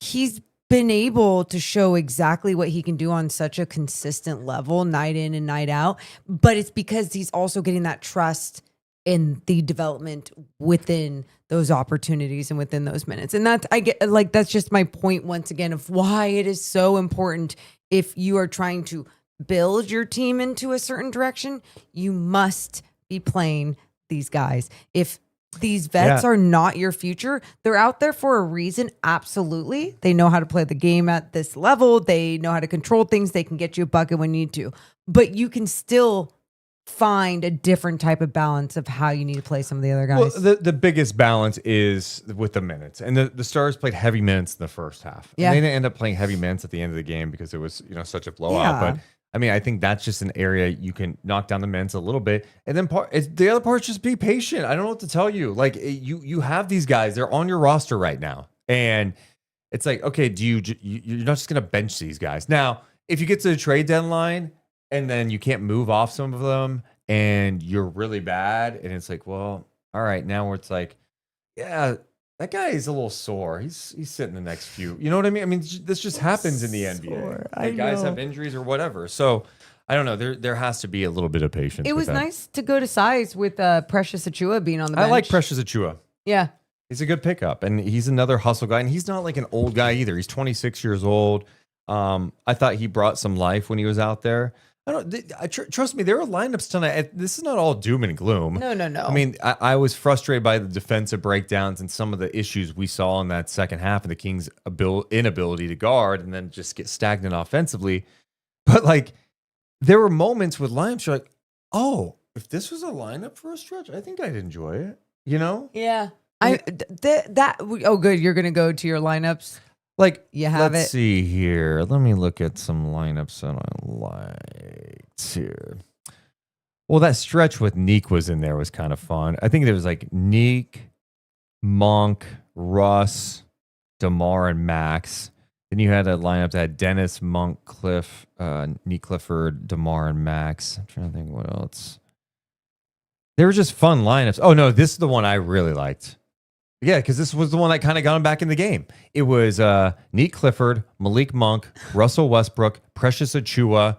he's been able to show exactly what he can do on such a consistent level, night in and night out. But it's because he's also getting that trust in the development within those opportunities and within those minutes. And that's just my point once again of why it is so important. If you are trying to build your team into a certain direction, you must be playing these guys. If these vets are not your future, they're out there for a reason. Absolutely. They know how to play the game at this level. They know how to control things. They can get you a bucket when you need to, but you can still find a different type of balance of how you need to play some of the other guys. Well, the biggest balance is with the minutes, and the Stars played heavy minutes in the first half. Yeah, and they didn't end up playing heavy minutes at the end of the game because it was such a blowout. But I mean, I think that's just an area you can knock down the minutes a little bit, and then the other part is just be patient. I don't know what to tell you. Like you have these guys; they're on your roster right now, and it's like, okay, you're not just gonna bench these guys now. If you get to the trade deadline and then you can't move off some of them and you're really bad, and it's like, well, all right, now where it's like, yeah, that guy is a little sore. He's sitting the next few. You know what I mean? I mean, this just happens in the NBA. Like guys have injuries or whatever. So I don't know. There has to be a little bit of patience. It was nice to go to size with Precious Achiuwa being on the bench. I like Precious Achiuwa. Yeah. He's a good pickup, and he's another hustle guy, and he's not like an old guy either. He's 26 years old. I thought he brought some life when he was out there. Trust me, there were lineups tonight. This is not all doom and gloom. No. I mean, I was frustrated by the defensive breakdowns and some of the issues we saw in that second half of the Kings' inability to guard and then just get stagnant offensively. But like, there were moments with lineups you're like, oh, if this was a lineup for a stretch, I think I'd enjoy it. You know? Yeah. Oh, good. You're gonna go to your lineups. Like, you have let's see here. Let me look at some lineups that I liked here. Well, that stretch with Neek was in there was kind of fun. I think there was like Neek, Monk, Russ, DeMar, and Max. Then you had a lineup that had Dennis, Monk, Cliff, Neek Clifford, DeMar, and Max. I'm trying to think what else. They were just fun lineups. Oh, no, this is the one I really liked. Yeah, because this was the one that kind of got him back in the game. It was Neek Clifford, Malik Monk, Russell Westbrook, Precious Achua,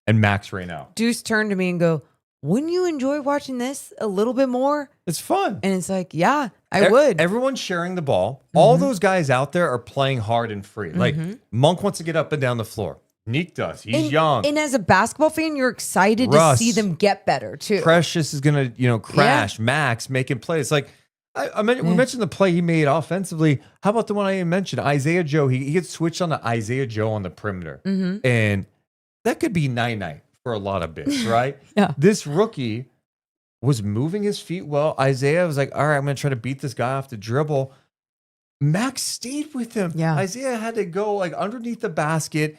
and Max Raynell. Deuce turned to me and go, wouldn't you enjoy watching this a little bit more? It's fun. And it's like, yeah, I would. Everyone's sharing the ball. All those guys out there are playing hard and free. Like Monk wants to get up and down the floor. Neek does. He's young. And as a basketball fan, you're excited Russ, to see them get better too. Precious is gonna, crash. Yeah. Max making plays. Like we mentioned the play he made offensively. How about the one I even mentioned? Isaiah Joe. He gets switched on to Isaiah Joe on the perimeter, and that could be night for a lot of bits, right? Yeah. This rookie was moving his feet well. Isaiah was like, all right, I'm going to try to beat this guy off the dribble. Max stayed with him. Yeah. Isaiah had to go like underneath the basket.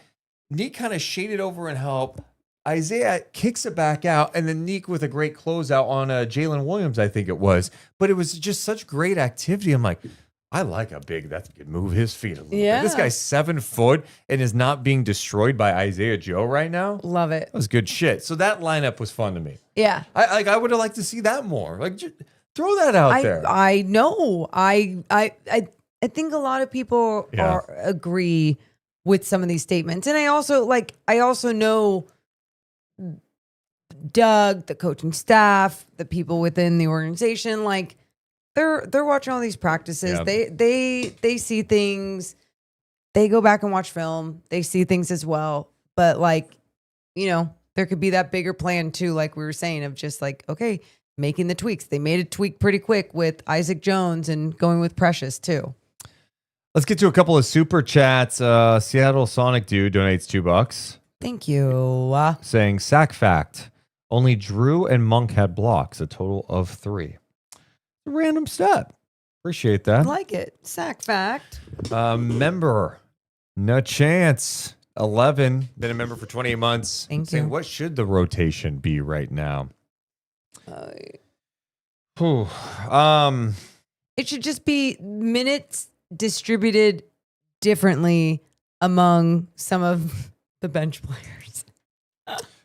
Neek kind of shaded over and help. Isaiah kicks it back out, and then Neek with a great closeout on Jalen Williams, I think it was. But it was just such great activity. I'm like, I like a big that can move his feet a little bit. This guy's 7 foot and is not being destroyed by Isaiah Joe right now. Love it. That was good shit. So that lineup was fun to me. Yeah. I would have liked to see that more. Like, just throw that out there. I know. I think a lot of people agree with some of these statements. And I also know Doug, the coaching staff, the people within the organization, like, They're watching all these practices. Yeah. They see things. They go back and watch film. They see things as well. But there could be that bigger plan too, like we were saying, of just like, okay, making the tweaks. They made a tweak pretty quick with Isaac Jones and going with Precious too. Let's get to a couple of super chats. Seattle Sonic Dude donates $2. Thank you. Saying sack fact. Only Drew and Monk had blocks, a total of 3. Random stat. Appreciate that. I like it. Sack fact. Member. No chance. 11. Been a member for 28 months. Thank you. What should the rotation be right now? It should just be minutes distributed differently among some of the bench players.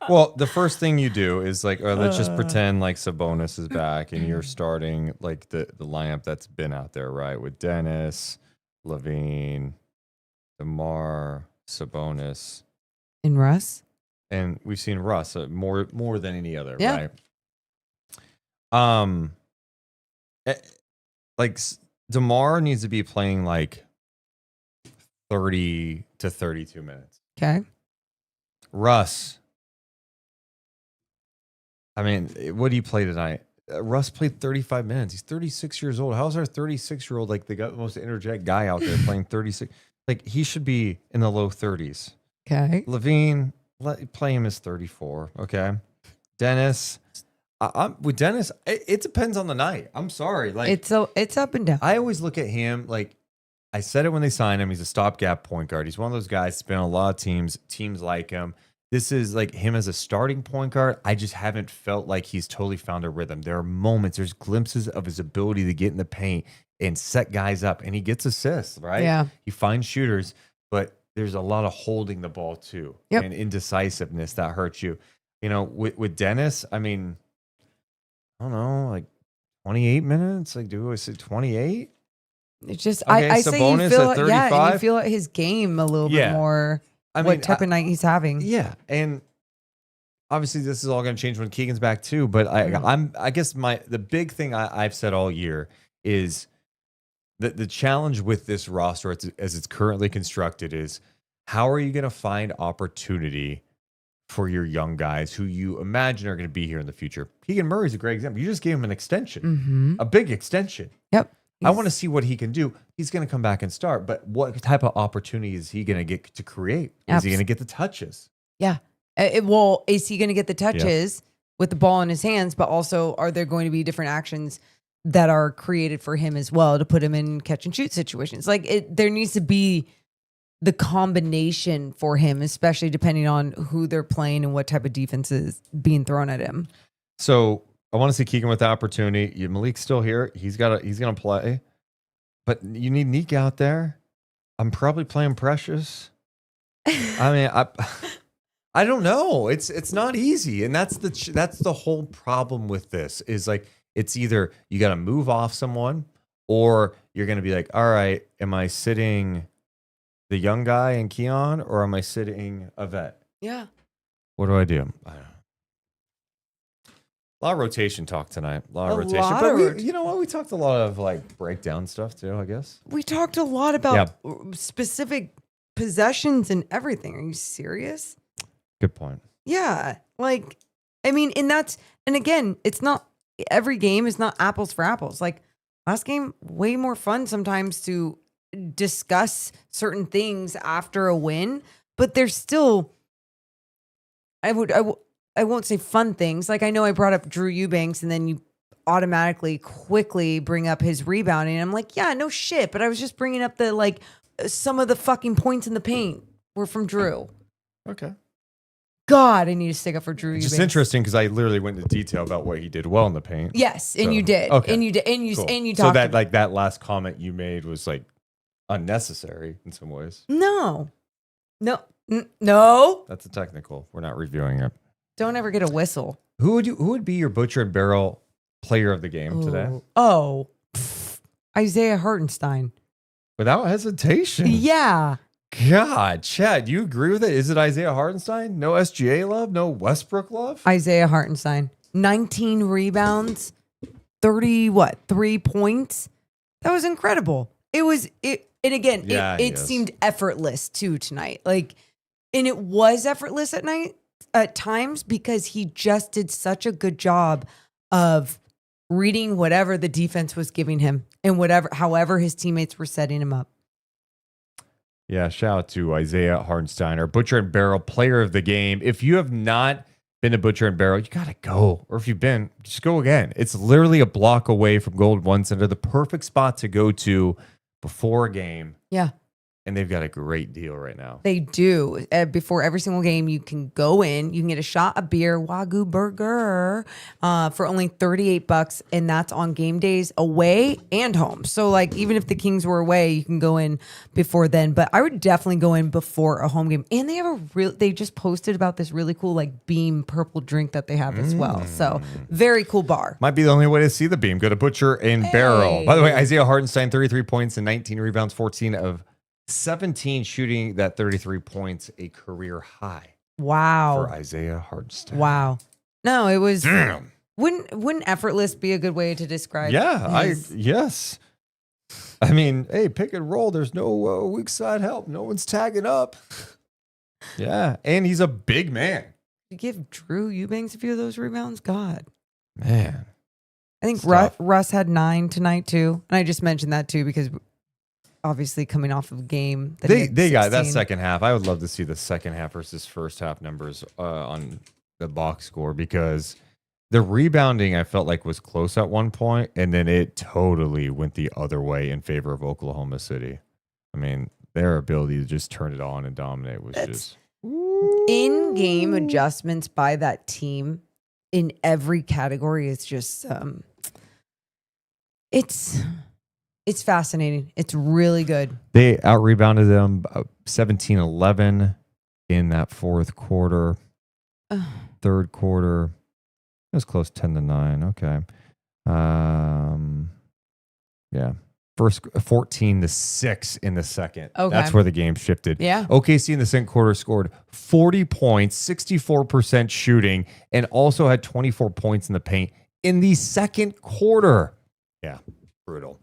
Well, the first thing you do is like, let's just pretend like Sabonis is back and you're starting like the lineup that's been out there, right? With Dennis, Levine, DeMar, Sabonis. And Russ? And we've seen Russ more than any other, yeah. Right? Like DeMar needs to be playing like 30 to 32 minutes. Okay. Russ. I mean, what do you play tonight? Russ played 35 minutes. He's 36 years old. How's our 36-year-old like the most energetic guy out there playing 36? Like, he should be in the low 30s. Okay. Levine, play him as 34. Okay. Dennis, with Dennis, it depends on the night. I'm sorry. Like, it's up and down. I always look at him like, I said it when they signed him. He's a stopgap point guard. He's one of those guys that's been on a lot of teams. Teams like him. This is like him as a starting point guard. I just haven't felt like he's totally found a rhythm. There are moments, there's glimpses of his ability to get in the paint and set guys up, and he gets assists, right? Yeah. He finds shooters, but there's a lot of holding the ball too. Yep. And indecisiveness that hurts you. With Dennis, I mean, I don't know, like 28 minutes? Like, do I say 28? It's just, okay, I say you feel it, and you feel his game a little bit more. What type of night he's having. Yeah. And obviously this is all going to change when Keegan's back too. But I guess the big thing I've said all year is that the challenge with this roster as it's currently constructed is how are you going to find opportunity for your young guys who you imagine are going to be here in the future? Keegan Murray's a great example. You just gave him an extension, a big extension. Yep. I want to see what he can do. He's going to come back and start, but what type of opportunity is he going to get to create? Is he going to get the touches? Yeah. Is he going to get the touches with the ball in his hands, but also are there going to be different actions that are created for him as well to put him in catch and shoot situations? Like there needs to be the combination for him, especially depending on who they're playing and what type of defense is being thrown at him. So I want to see Keegan with the opportunity. Malik's still here. He's gonna play, but you need Neek out there. I'm probably playing Precious. I mean, I don't know. It's not easy, and that's the whole problem with this. Is like it's either you got to move off someone, or you're gonna be like, all right, am I sitting the young guy in Keon, or am I sitting a vet? Yeah. What do I do? I don't know. A lot of rotation talk tonight. A lot of rotation. lot But of you know what? We talked a lot of like breakdown stuff too, I guess. We talked a lot about specific possessions and everything. Are you serious? Good point. Yeah. Like, I mean, and again, it's not, every game is not apples for apples. Like, last game, way more fun sometimes to discuss certain things after a win, but there's still, I won't say fun things. Like, I know I brought up Drew Eubanks and then you automatically quickly bring up his rebounding. And I'm like, yeah, no shit. But I was just bringing up the, like, some of the fucking points in the paint were from Drew. Okay. God, I need to stick up for Drew It's Eubanks. just interesting because I literally went into detail about what he did well in the paint. Yes, and So, you did. okay. And you did. And you Cool. and you So talked that like that last comment you made was like unnecessary in some ways. No. No. That's a technical. We're not reviewing it. Don't ever get a whistle. Who would be your butcher and barrel player of the game today? Oh. Isaiah Hartenstein. Without hesitation. Yeah. God, Chad, you agree with it? Is it Isaiah Hartenstein? No SGA love? No Westbrook love? Isaiah Hartenstein. 19 rebounds. 3 points. That was incredible. And again, Yeah, it seemed effortless too tonight. Like, and it was effortless at times because he just did such a good job of reading whatever the defense was giving him and however his teammates were setting him up. Yeah, shout out to Isaiah Hartenstein, our Butcher and Barrel player of the game. If you have not been to Butcher and Barrel, you got to go. Or if you've been, just go again. It's literally a block away from Gold One Center, the perfect spot to go to before a game. Yeah. And they've got a great deal right now. They do. Before every single game, you can go in, you can get a shot of beer, Wagyu burger, for only $38, and that's on game days away and home. So, like, even if the Kings were away, you can go in before then. But I would definitely go in before a home game. And they have they just posted about this really cool, like, Beam purple drink that they have as well. So, very cool bar. Might be the only way to see the Beam. Go to Butcher and Barrel. By the way, Isaiah Hartenstein, 33 points and 19 rebounds, 14 of 17 shooting, that 33 points, a career high. Wow. For Isaiah Hartenstein. Wow. No, it was. Damn. Wouldn't effortless be a good way to describe? Yeah, yes. I mean, hey, pick and roll. There's no weak side help. No one's tagging up. Yeah, and he's a big man. You give Drew Eubanks a few of those rebounds? God. Man. I think Stuff. Russ had 9 tonight too. And I just mentioned that too because obviously coming off of a game that They got that 16. second half. I would love to see the second half versus first half numbers on the box score because the rebounding I felt like was close at one point, and then it totally went the other way in favor of Oklahoma City. I mean, their ability to just turn it on and dominate was just in-game adjustments by that team in every category is just it's fascinating. It's really good. They out-rebounded them 17-11 in that fourth quarter. Third quarter, it was close 10-9. Okay. Yeah. First 14-6 in the second. Okay. That's where the game shifted. Yeah. OKC in the second quarter scored 40 points, 64% shooting, and also had 24 points in the paint in the second quarter. Yeah. Brutal.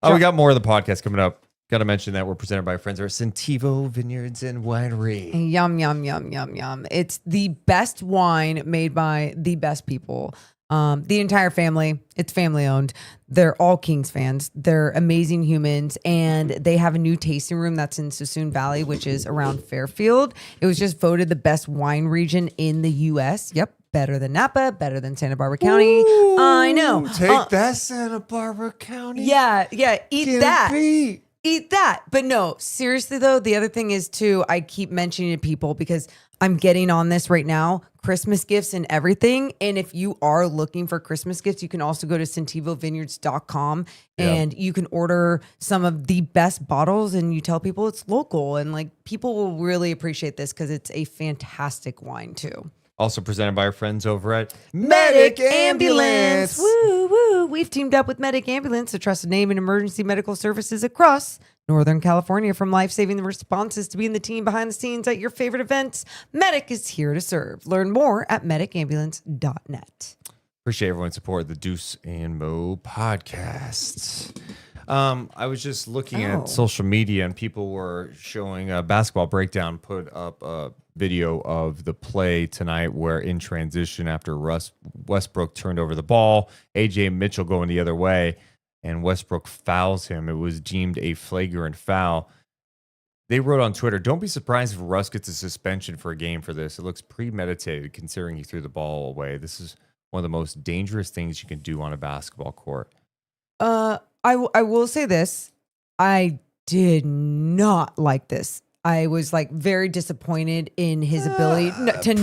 We got more of the podcast coming up. Got to mention that we're presented by our friends at Sentivo Vineyards and Winery. Yum, yum, yum, yum, yum. It's the best wine made by the best people. The entire family, it's family owned. They're all Kings fans. They're amazing humans. And they have a new tasting room that's in Suisun Valley, which is around Fairfield. It was just voted the best wine region in the U.S. Yep. Better than Napa, better than Santa Barbara County. I know. Take that, Santa Barbara County. Yeah. Eat Get that. beat. Eat that. But no, seriously though, the other thing is too, I keep mentioning to people because I'm getting on this right now. Christmas gifts and everything. And if you are looking for Christmas gifts, you can also go to CentivoVineyards.com and you can order some of the best bottles and you tell people it's local. And like people will really appreciate this because it's a fantastic wine too. Also presented by our friends over at Medic Ambulance. Woo, woo. We've teamed up with Medic Ambulance, a trusted name in emergency medical services across Northern California. From life-saving responses to being the team behind the scenes at your favorite events, Medic is here to serve. Learn more at medicambulance.net. Appreciate everyone's support of the Deuce and Mo podcasts. I was just looking at social media and people were showing a Basketball Breakdown put up a video of the play tonight where in transition after Westbrook turned over the ball, AJ Mitchell going the other way, and Westbrook fouls him. It was deemed a flagrant foul. They wrote on Twitter, don't be surprised if Russ gets a suspension for a game for this. It looks premeditated considering he threw the ball away. This is one of the most dangerous things you can do on a basketball court. I will say this. I did not like this. I was like very disappointed in his ability to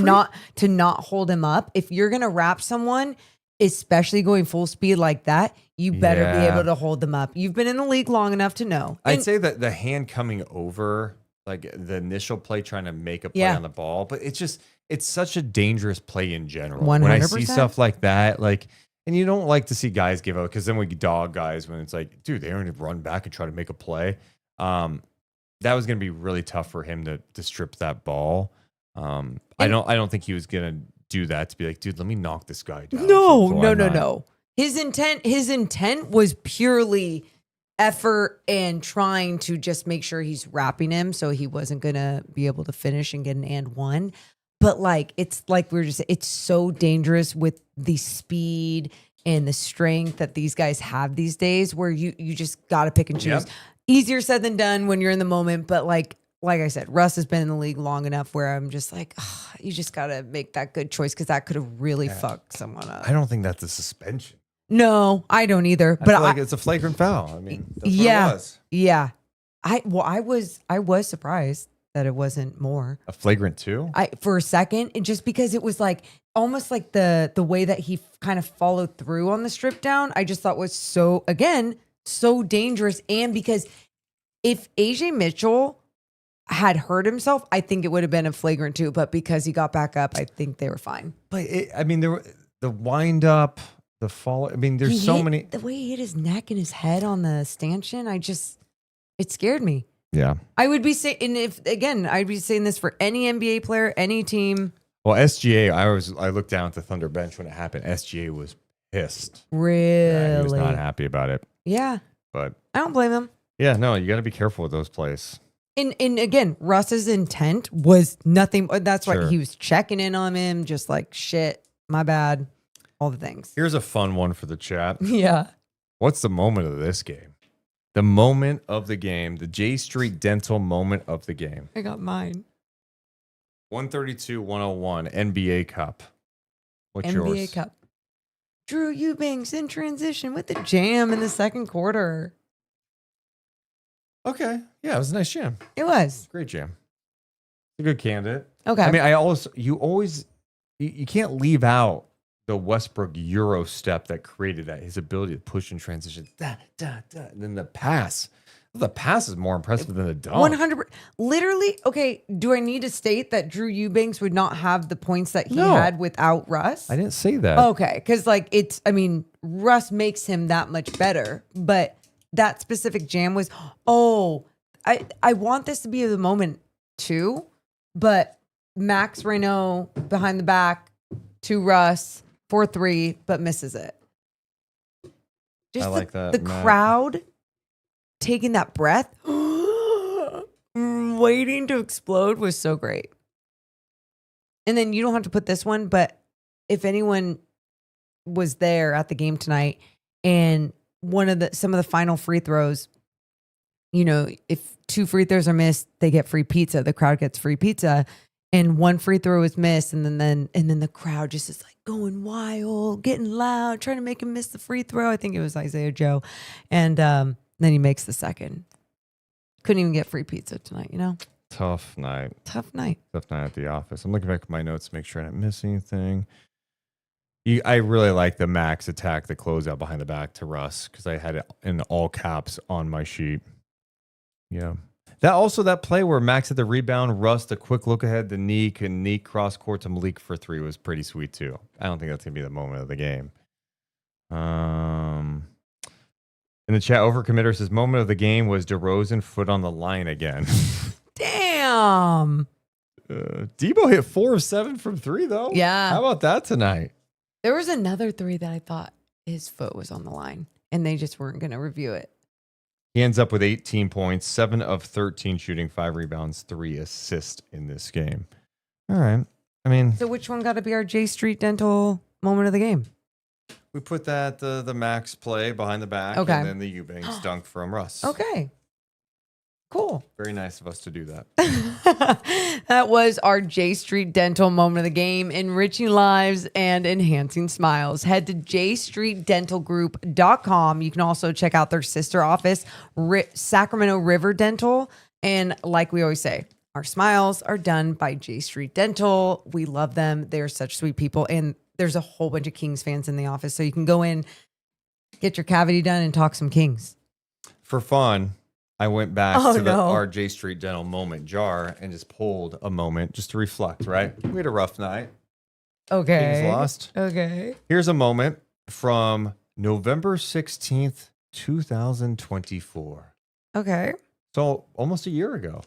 not hold him up. If you're going to wrap someone, especially going full speed like that, you better be able to hold them up. You've been in the league long enough to know. I'd say that the hand coming over, like the initial play trying to make a play on the ball, but it's such a dangerous play in general. 100%. When I see stuff like that, like, and you don't like to see guys give up because then we dog guys when it's like, dude, they don't even run back and try to make a play. That was going to be really tough for him to strip that ball. I don't think he was going to do that to be like, dude, let me knock this guy down. No. His intent was purely effort and trying to just make sure he's wrapping him so he wasn't going to be able to finish and get an and one. But like, it's like we were just, it's so dangerous with the speed and the strength that these guys have these days where you just got to pick and choose. Yep. Easier said than done when you're in the moment. But like I said, Russ has been in the league long enough where I'm just like, you just got to make that good choice because that could have really fucked someone up. I don't think that's a suspension. No, I don't either. But I feel like it's a flagrant foul. I mean, that's what it was. Yeah. I was surprised that it wasn't more. A flagrant too? For a second, just because it was like almost like the way that he kind of followed through on the strip down, I just thought was so dangerous. And because if AJ Mitchell had hurt himself, I think it would have been a flagrant too. But because he got back up, I think they were fine. But there were the wind up, the fall. I mean, there's so many. The way he hit his neck and his head on the stanchion, it scared me. Yeah. I would be saying, and I'd be saying this for any NBA player, any team. Well, SGA, I looked down at the Thunder bench when it happened. SGA was pissed. Really? Yeah, he was not happy about it. Yeah. But I don't blame him. Yeah, no, you got to be careful with those plays. And again, Russ's intent was nothing. That's why he was checking in on him, just like, shit, my bad, all the things. Here's a fun one for the chat. Yeah. What's the moment of this game? The moment of the game, the J Street Dental moment of the game. I got mine. 132-101 NBA Cup. What's yours? NBA Cup. Drew Eubanks in transition with the jam in the second quarter. Okay. Yeah, it was a nice jam. It was. Great jam. A good candidate. Okay. I mean, you can't leave out the Westbrook Euro step that created that, his ability to push in transition. And then the pass. The pass is more impressive than the dunk. 100%. Literally, okay, do I need to state that Drew Eubanks would not have the points that he had without Russ? I didn't say that. Okay, because Russ makes him that much better. But that specific jam was, I want this to be the moment too, but Max Reno behind the back to Russ. 4-3, but misses it. Just I like that. The crowd taking that breath, waiting to explode was so great. And then you don't have to put this one, but if anyone was there at the game tonight and some of the final free throws, if 2 free throws are missed, they get free pizza. The crowd gets free pizza. And 1 free throw was missed, and then the crowd just is like going wild, getting loud, trying to make him miss the free throw. I think it was Isaiah Joe, and then he makes the second. Couldn't even get free pizza tonight, Tough night. Tough night. Tough night at the office. I'm looking back at my notes to make sure I didn't miss anything. I really like the Max attack, the closeout behind the back to Russ, because I had it in all caps on my sheet. Yeah. That play where Max had the rebound, Russ, the quick look ahead, the Neek, and Neek cross court to Malik for 3 was pretty sweet too. I don't think that's going to be the moment of the game. In the chat, Overcommitter says, moment of the game was DeRozan foot on the line again. Damn. Debo hit 4 of 7 from 3, though. Yeah. How about that tonight? There was another 3 that I thought his foot was on the line, and they just weren't going to review it. He ends up with 18 points, 7 of 13 shooting, 5 rebounds, 3 assists in this game. All right. I mean, So which one got to be our J Street Dental moment of the game? we put that the Max play behind the back, Okay. and then the Eubanks dunk from Russ. Okay. Cool. Very nice of us to do that. That was our J Street Dental moment of the game, enriching lives and enhancing smiles. Head to jstreetdentalgroup.com. You can also check out their sister office, Sacramento River Dental. And like we always say, our smiles are done by J Street Dental. We love them. They're such sweet people. And there's a whole bunch of Kings fans in the office. So you can go in, get your cavity done, and talk some Kings. For fun, I went back to the no. our J Street Dental moment jar and just pulled a moment just to reflect, right? We had a rough night. Okay. Kings lost. Okay. Here's a moment from November 16th, 2024. Okay. So almost a year ago.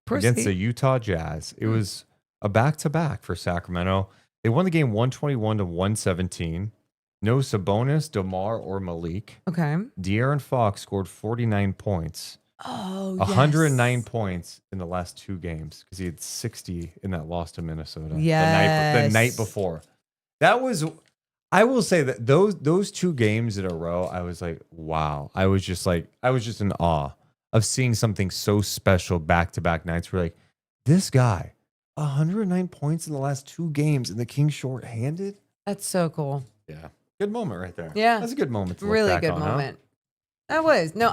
Proceed. Against the Utah Jazz. It was a back-to-back for Sacramento. They won the game 121-117. No Sabonis, DeMar, or Malik. Okay. De'Aaron Fox scored 49 points. Oh, 109 yes. points in the last 2 games because he had 60 in that loss to Minnesota. Yes. The night before. That was, I will say that those 2 games in a row, I was like, wow. I was just in awe of seeing something so special back-to-back nights. We're like, this guy, 109 points in the last 2 games and the Kings short-handed? That's so cool. Yeah. Good moment right there. Yeah. That's a good moment to look Really back good on, huh? moment. That was. No,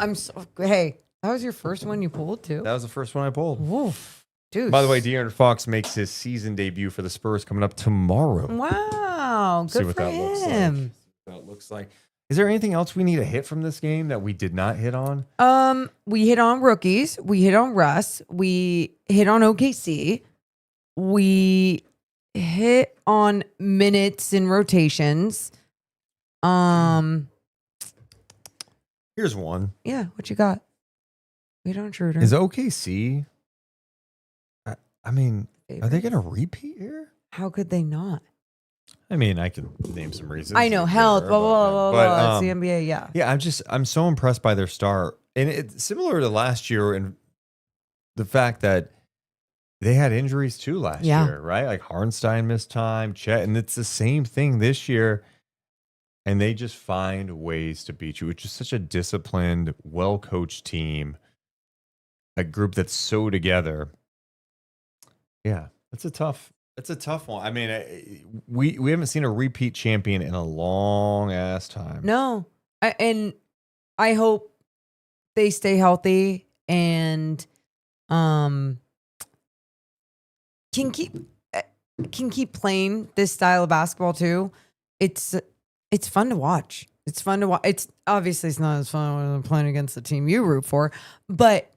hey, that was your first one you pulled too? That was the first one I pulled. Woof. Dude. By the way, De'Aaron Fox makes his season debut for the Spurs coming up tomorrow. Wow. See Good what for that looks him. like. What it looks like. Is there anything else we need to hit from this game that we did not hit on? We hit on rookies. We hit on Russ. We hit on OKC. We hit on minutes and rotations. Here's one. Yeah, what you got? We don't intruder. Is OKC? I mean, are they going to repeat here? How could they not? I mean, I can name some reasons. I know, health, blah, blah, blah, blah. It's the NBA, yeah. Yeah, I'm so impressed by their start. And it's similar to last year and the fact that they had injuries too last year, right? Like Hartenstein missed time, Chet, and it's the same thing this year. And they just find ways to beat you, which is such a disciplined, well-coached team, a group that's so together. Yeah, it's a tough one. I mean, we haven't seen a repeat champion in a long ass time. No, and I hope they stay healthy and can keep playing this style of basketball too. It's fun to watch. It's fun to watch. It's obviously not as fun when I'm playing against the team you root for, but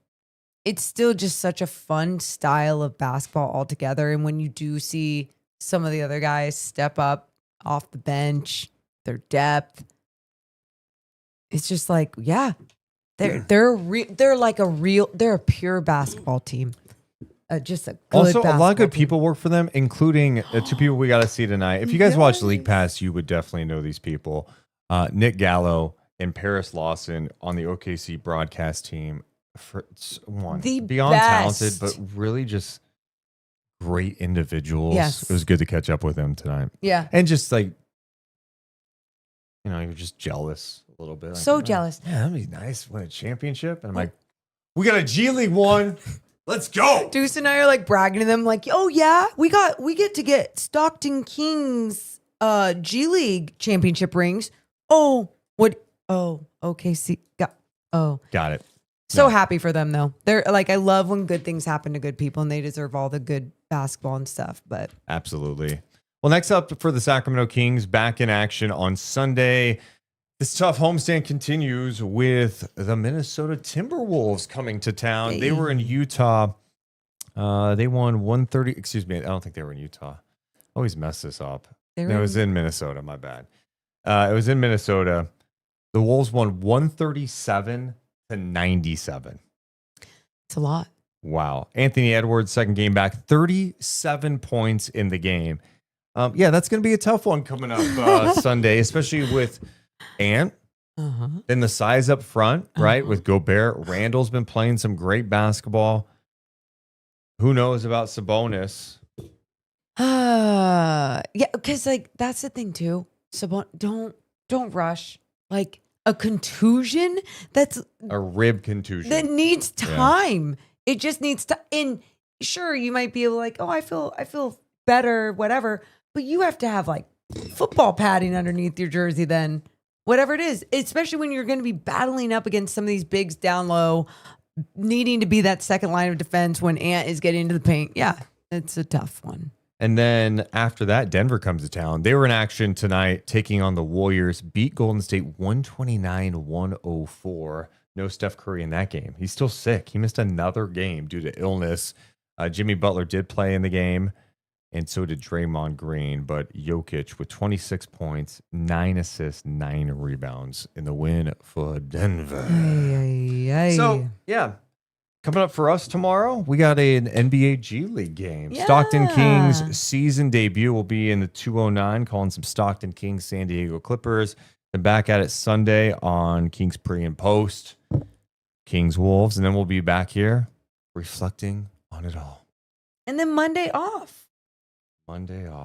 it's still just such a fun style of basketball altogether. And when you do see some of the other guys step up off the bench, their depth, it's just like, yeah, they're a pure basketball team. Just a good also, a lot of good team. people work for them, including 2 people we got to see tonight. If you guys watch League Pass, you would definitely know these people. Nick Gallo and Paris Lawson on the OKC broadcast team. Beyond talented, but really just great individuals. Yes. It was good to catch up with them tonight. Yeah. And just like, you're just jealous a little bit. Like, So jealous. Yeah, that'd be nice to win a championship. And I'm like, we got a G League one. Let's go. Deuce and I are like bragging to them, like, oh yeah, we get to get Stockton Kings G League championship rings. Oh, what? Oh, OKC got. Oh, Got it. So happy for them though. They're like, I love when good things happen to good people, and they deserve all the good basketball and stuff. But absolutely. Well, next up for the Sacramento Kings, back in action on Sunday. This tough homestand continues with the Minnesota Timberwolves coming to town. Hey. They were in Utah. They won 130. Excuse me. I don't think they were in Utah. I always mess this up. It was in Minnesota. My bad. It was in Minnesota. The Wolves won 137-97. It's a lot. Wow. Anthony Edwards, second game back, 37 points in the game. Yeah, that's going to be a tough one coming up Sunday, especially with Ant. Then the size up front, right? With Gobert. Randall's been playing some great basketball. Who knows about Sabonis? Yeah, because like that's the thing too. Sabonis, don't rush. Like a contusion, that's a rib contusion that needs time. Yeah. It just needs to. And sure, you might be like, oh, I feel better, whatever. But you have to have like football padding underneath your jersey, then whatever it is. Especially when you're going to be battling up against some of these bigs down low, needing to be that second line of defense when Ant is getting into the paint. Yeah, it's a tough one. And then after that, Denver comes to town. They were in action tonight, taking on the Warriors, beat Golden State 129-104. No Steph Curry in that game. He's still sick. He missed another game due to illness. Jimmy Butler did play in the game, and so did Draymond Green. But Jokic with 26 points, 9 assists, 9 rebounds in the win for Denver. So, yeah. Coming up for us tomorrow, we got an NBA G League game. Yeah. Stockton Kings season debut will be in the 209, calling some Stockton Kings San Diego Clippers. Then back at it Sunday on Kings pre and post, Kings Wolves. And then we'll be back here reflecting on it all. And then Monday off.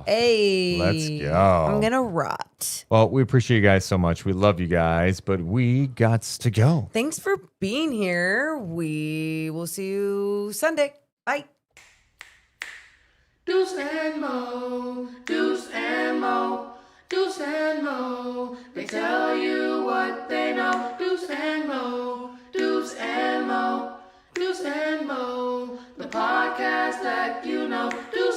Hey. Let's go. I'm going to rot. Well, we appreciate you guys so much. We love you guys, but we got to go. Thanks for being here. We will see you Sunday. Bye. Deuce and Mo, Deuce and Mo, Deuce and Mo. They tell you what they know. Deuce and Mo, Deuce and Mo, Deuce and Mo. The podcast that you know. Deuce